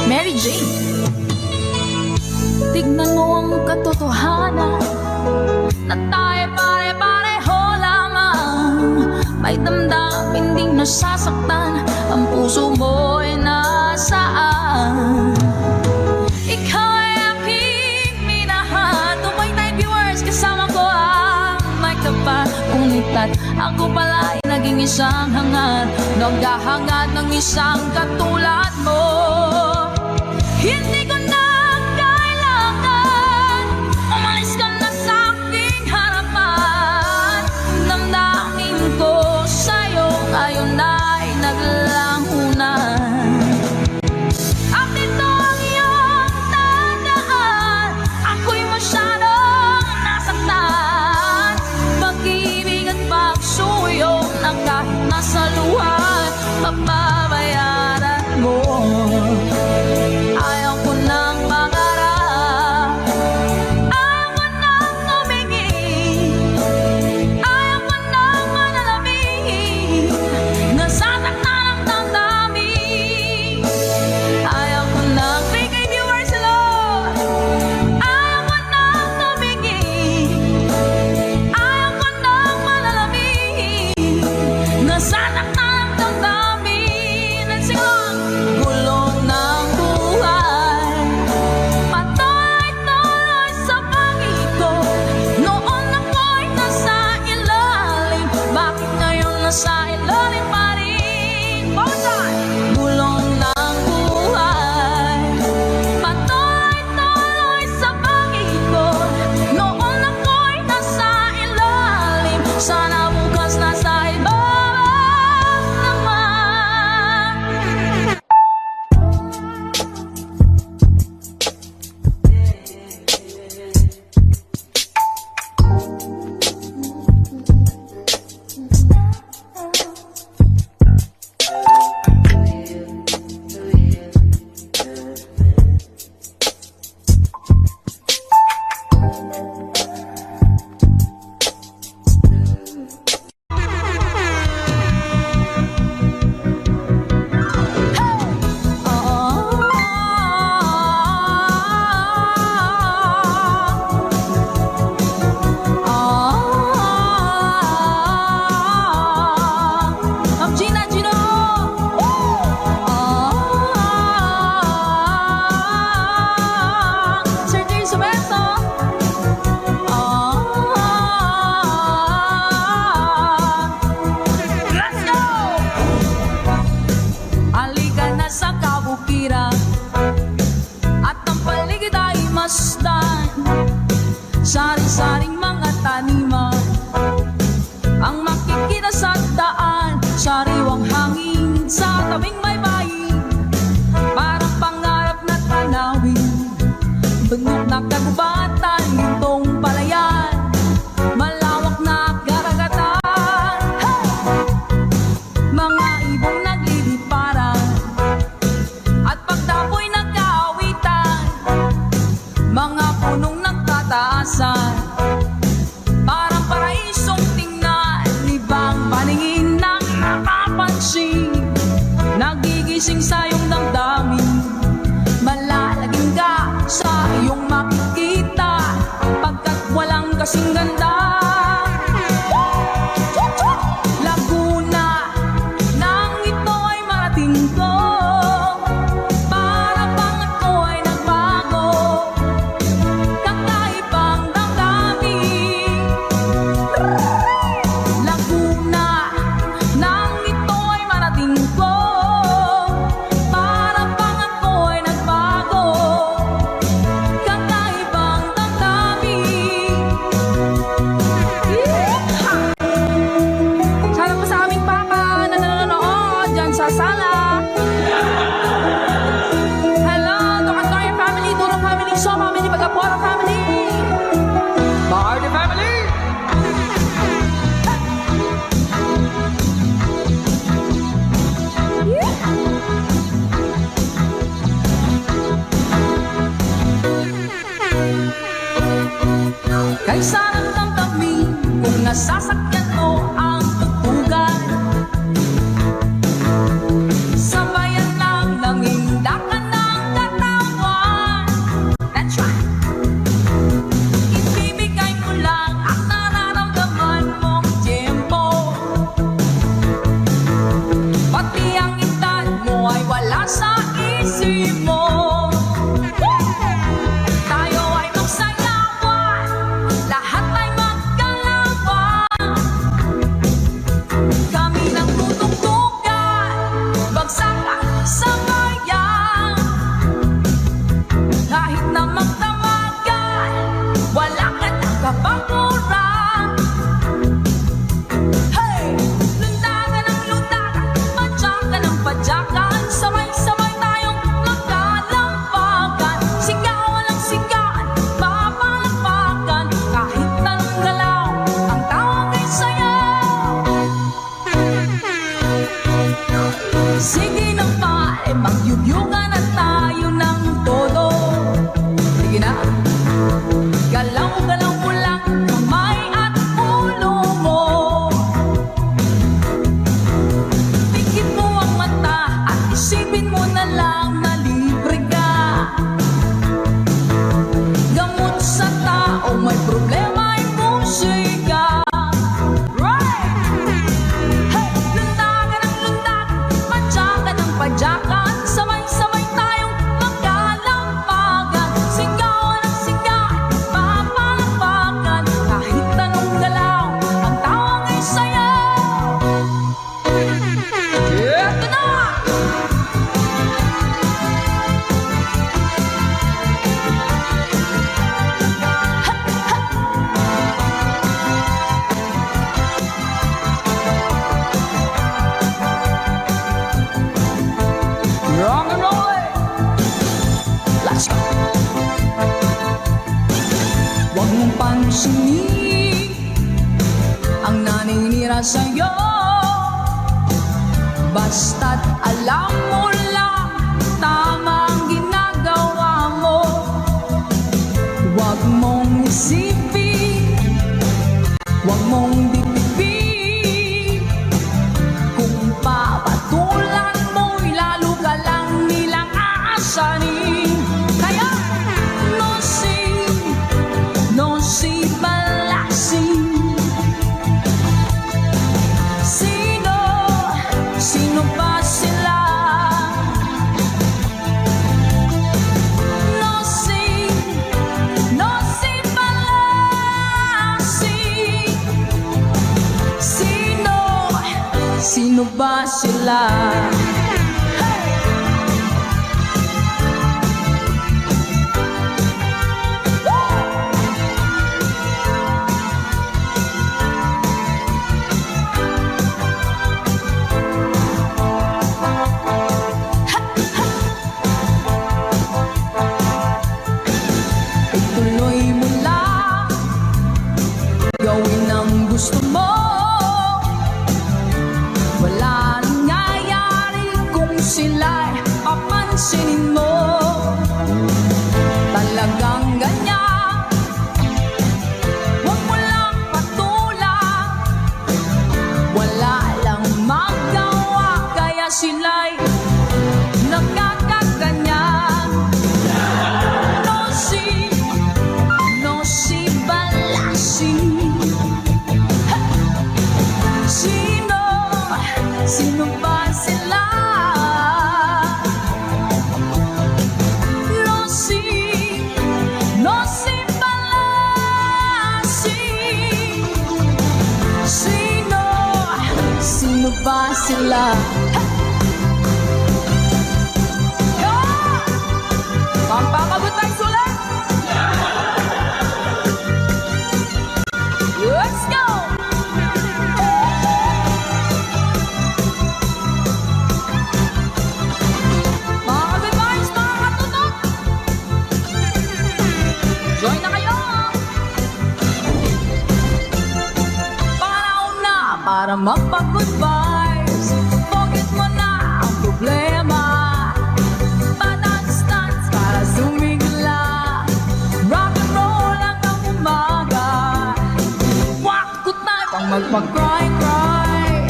Mary Jane. Tignan mo ang katotohanan na tayo pare-pareho lamang. May damdamin ding nasasaktan, ang puso mo'y nasaan. Ikaw ay aking minahal, 2.9 viewers, kasama ko ang may kapal, ngunit at ako pala'y naging isang hangat, naghahangat ng isang katulad mo. Hindi ko na kailangan umalis ka na sa aking harapan. Damdamin ko sa'yo ngayon ay naglaho na. At ito ang iyong tandaan, ako'y masyadong nasaktan. Pag-ibig at pagsuyo na kahit nasa luha, pagbabayaran mo. Ayaw ko na gising sa iyong damdamin. Malalaging ka sa iyong makikita, pagkat walang kasing ganda. Laguna nang ito ay marating ko, para bang ako ay nagbago, kakaibang damdamin. Laguna nang ito ay marating ko, para bang ako ay nagbago, kakaibang damdamin. Sana po sa aming papa na nanonood dyan sa sala. Hello to Antonia family, Durong family, So family, Bagapora family, Bardi family. Kaysa ng damdamin kung nasasakyan mo ang tutugan, sabayan lang ng hindakan ng katawan. That's right. Ibibigay mo lang ang nararamdaman mong tempo, pati ang edad mo ay wala sa isip mo. Tayo ay magsayawan, lahat ay magkalawan. Kami ng tutugtugan, bagsakan sa bayan. Kahit na magdamagan, wala ka ng kapaguran. Hey! Lundagan ng lundagan, padyakan ng padyakan, sabay-sabay tayong magkalampagan. Sigawan ng sigawan, papalapakan, kahit anong galaw, ang tawag ay sayaw. Sige na pa, magyugyugan na tayo ng todo. Sige na, galaw-galaw mo lang kamay at ulo mo. Pikit mo ang mata at isipin mo na lang na libre ka. Gamot sa tao may problema ay musika. Right! Hey! Lundagan ng lundagan, padyakan ng padyakan, sabay-sabay tayong magkalampagan. Sigawan ng sigawan, papalapakan, kahit anong galaw, ang tawag ay sayaw. Ito na! Rock and roll it! Let's go! Huwag mong pansinin ang naninira sa'yo, basta't alam mo lang tama ang ginagawa mo. Huwag mong isipin, huwag mong bibigin, kung papatulan mo'y lalo ka lang nilang aasanin. Kaya no si balasin. Sino ba sila? No si balasin. Sino ba sila? Ituloy mo lang, gawin ang gusto mo. Wala nangyayari kung sila'y papansinin mo. Talagang ganyan, huwag mo lang patulang. Wala lang magawa, kaya sila'y sila. Pampapagod tayo sulat. Let's go! Mga ka-good vibes, mga katutok, join na kayo! Panahon na para magpag-good vibes. Forget mo na ang problema. Pa-dance-dance para sumigla. Rock and roll ang umaga. Wakot na pang magpag-cry-cry.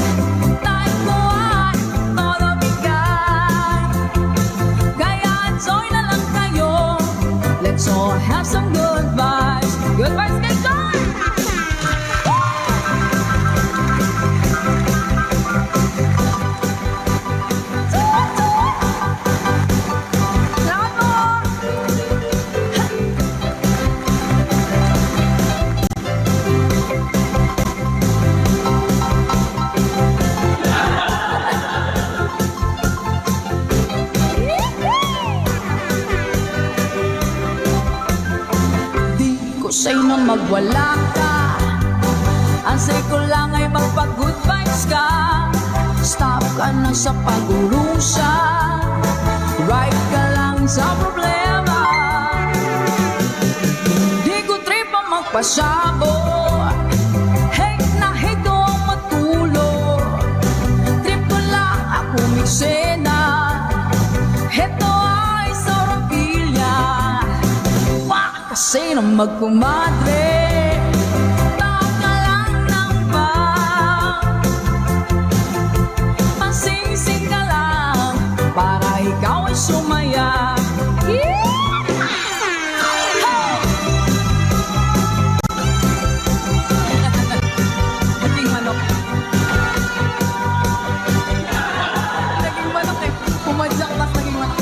Time mo ay todo bigay. Kaya join na lang kayo. Let's all have some good vibes. Good vibes kay John! Salamat po! Di ko sa'yo na magwala ka. Ang say ko lang ay magpag-good vibes ka. Stop ka na sa pag-urusa. Right ka lang sa problema. Di ko trip ang magpasabo. Hate na hate ko ang matulog. Trip ko lang ako miksena. Heto ay sobrang pilya. Wak kasi na magpumadre. Tawag ka lang ng pasingsing ka lang para ikaw ay sumaya. Naging manok. Naging manok eh. Pumadyak tas naging manok.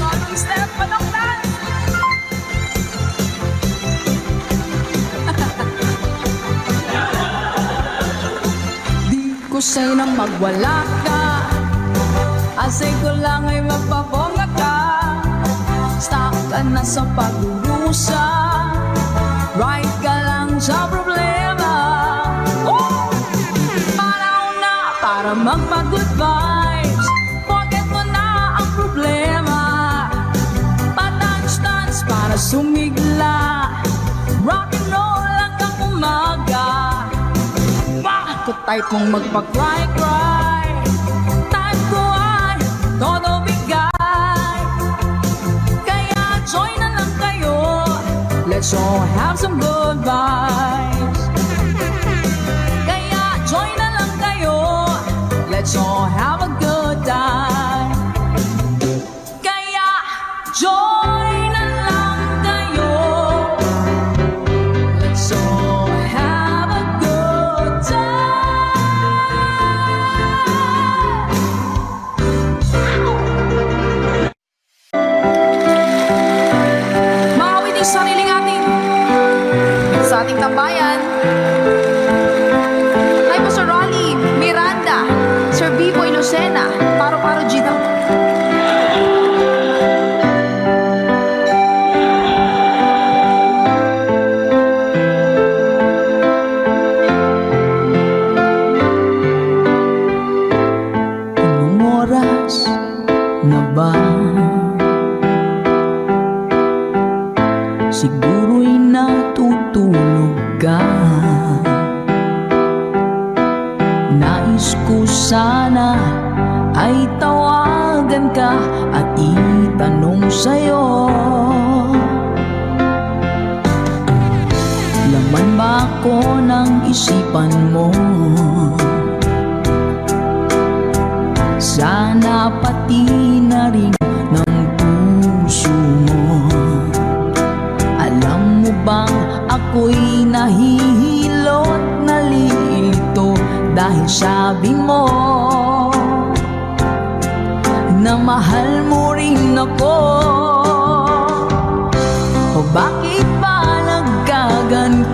Manong step, manok dance. Di ko sa'yo na magwala ka. Asay ko lang ay magpabongga ka. Stop ka na sa pag-urusa. Right ka lang sa problema. Panahon na para magpag-good vibes. Forget mo na ang problema. Pa-dance-dance para sumigla. Rock and roll hanggang umaga. Bakit type mong magpa-cry-cry? Type ko ay todo bigay. Kaya join na lang kayo. Let's all have some good vibes. Kaya join na lang kayo. Let's all have a good time. Kaya join na lang kayo. Let's all have a good time. Makawiting sariling atin sa ating tambayan. Hi po Sir Rolly, Miranda, Sir Biboy Lucena, Paro-Paro Gino. Anong oras na ba? Siguro'y natutulog ka. Nais ko sana ay tawagan ka at itanong sa'yo, laman ba ako ng isipan mo? Sana pati na rin ng puso mo. Alam mo bang ako'y nahihilot, nalilito dahil sabi mo na mahal mo rin ako. O bakit ba nagkaganito?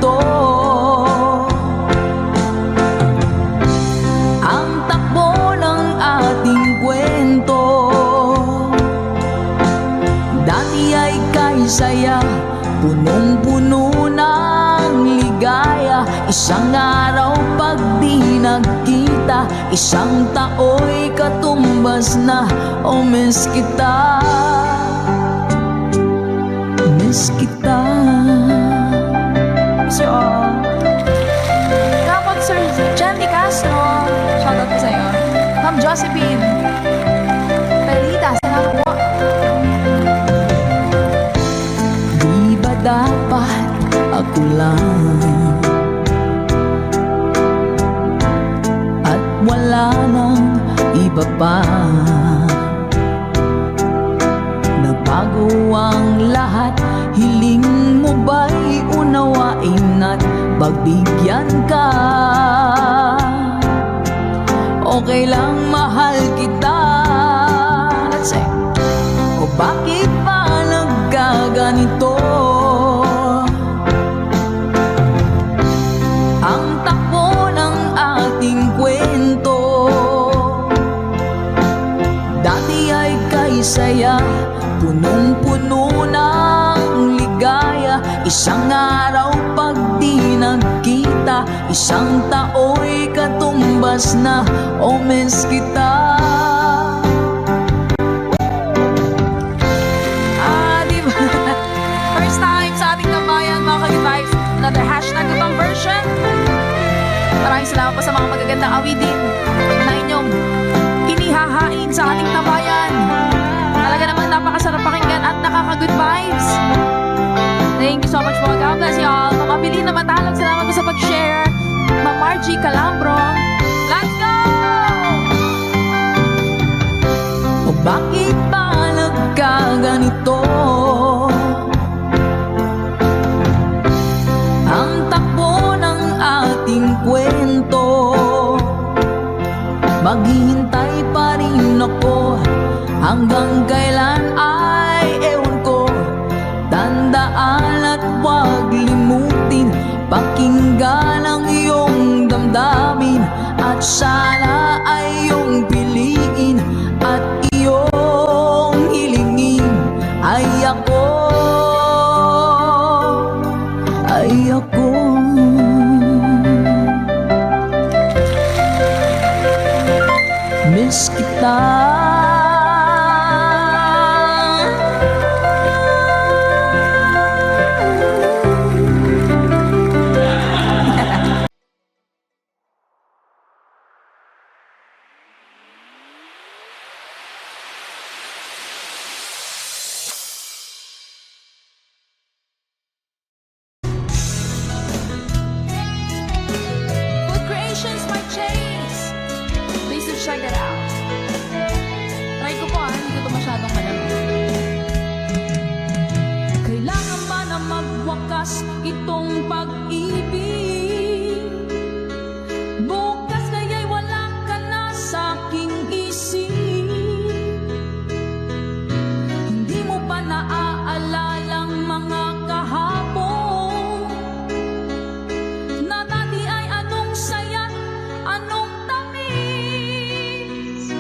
Isang araw pag di nagkita, isang tao'y katumbas na. Oh, miss kita, miss kita. Miss you all. Kapag Sir Jenny Castro, shoutout po sa'yo. Ma'am Josephine Perita, salamat po. Di ba dapat ako lang at wala nang iba pa? Nabago ang lahat, hiling mo ba'y unawain at pagbigyan ka? Okay lang, mahal kita. Let's say, O bakit pa nagkaganito? Ang takbo ng ating kwento, dati ay kay saya, punong-puno ng ligaya. Isang araw pag di nagkita, isang tao'y katumbas na. Oh, miss kita. diba? First time sa ating tambayan, mga ka-Good Vibes. Another hashtag ibang version. Maraming salamat po sa mga magagandang awidin na inyong inihahain sa ating tambayan. Talaga namang napakasarap pakinggan at nakaka-good vibes. Thank you so much po. God bless you all. Ma'am Abilin na Matalag, salamat po sa pag-share. Ma'am Margie Calambro, let's go! O bakit ba nagkaganito? Ang takbo ng ating kwento, maghihintay pa rin ako. Hanggang kailan ay ewan ko. Tandaan at huwag limutin, pakinggan ang iyong damdamin. At sana ay iyong piliin at iyong hilingin. Ay ako, ay ako. Miss kita. Food Creations, my chains. Please do check that out. Try ko po, hindi ko ito masyadong malamig. Kailangan ba na magwakas itong pag-ibig? Bukas kaya'y wala ka na sa aking isip. Hindi mo pa naaalalang mga kahapon na dati ay anong saya, anong tamis.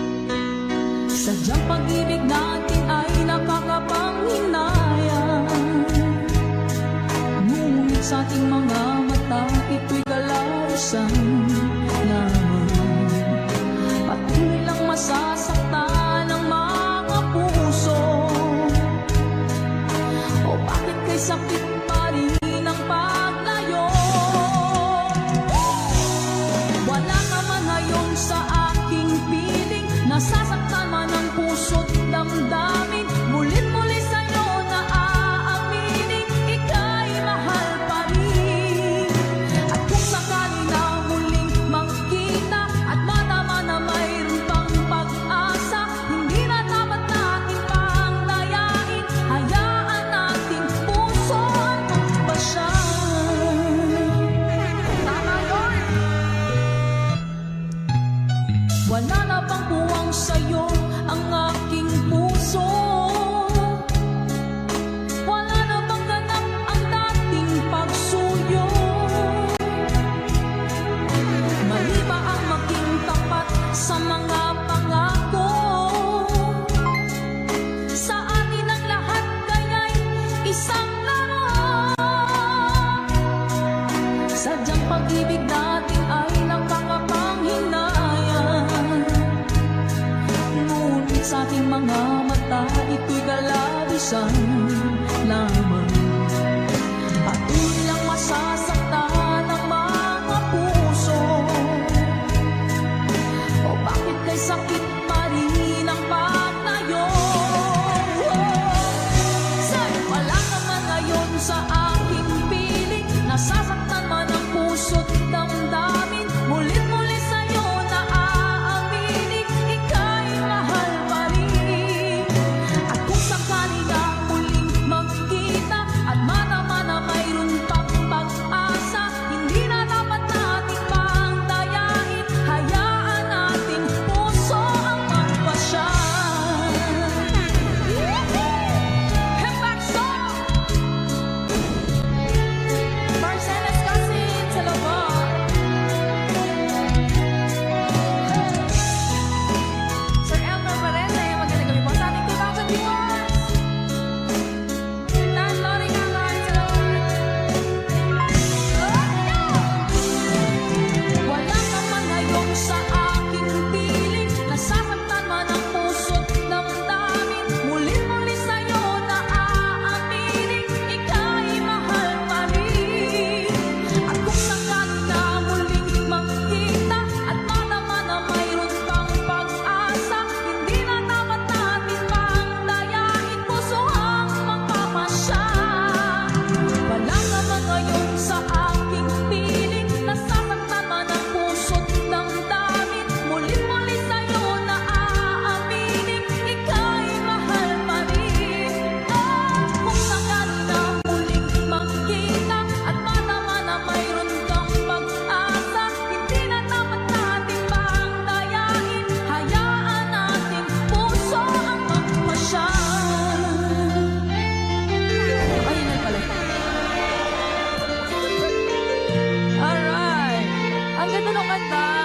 Sadyang pag-ibig natin ay nakakapanghinayang, ngunit sa ating mga mata ito'y kalausan naman. Patuloy lang masasaktan ang mga puso. O bakit kay sakit pa rin ang paglayo? Wala ka man ngayon sa aking piling, nasasaktan man ang puso't damdamin. Mulit-muli sa'yo na aaminin, ika'y mahal pa rin. At kung sakali na muli minsan lamang. Patuloy lang masasaktan ang mga puso. O bakit kay sakit pa rin ang pagtayo? Wala naman ngayon sa aking piling, nasasaktan man ang puso't damdamin. Mulit-muli sa'yo na aaminin, ika'y mahal pa rin. At kung sakali na muling magkita at madama na mayroon pang pag-asa, hindi na dapat nating pangdayain, hayaan nating puso ang magpasya. Hip back song! Marceles Casin sa labas. Sir Elmer Perez, magandang gabi po sa ating 2,000 viewers. Dan Lori Galan sa labas. Wala naman ngayon sa aking piling, nasasaktan man ang puso't damdamin. Mulit-muli sa'yo na aaminin, ika'y mahal pa rin. At kung sakali na muling magkita at madama na mayroon pang pag-asa, hindi na dapat natin pangdayain, puso ang magpapasya. Wala naman ngayon sa aking piling, nasasaktan man ang puso't damdamin. Mulit-muli sa'yo na aaminin, ika'y mahal pa rin. At kung sakali na muling magkita at madama na mayroon kang pag-asa, hindi na dapat natin pangdayain, hayaan natin puso ang magpasya. Ayun na pala. Alright. Ang ganda ng kanta.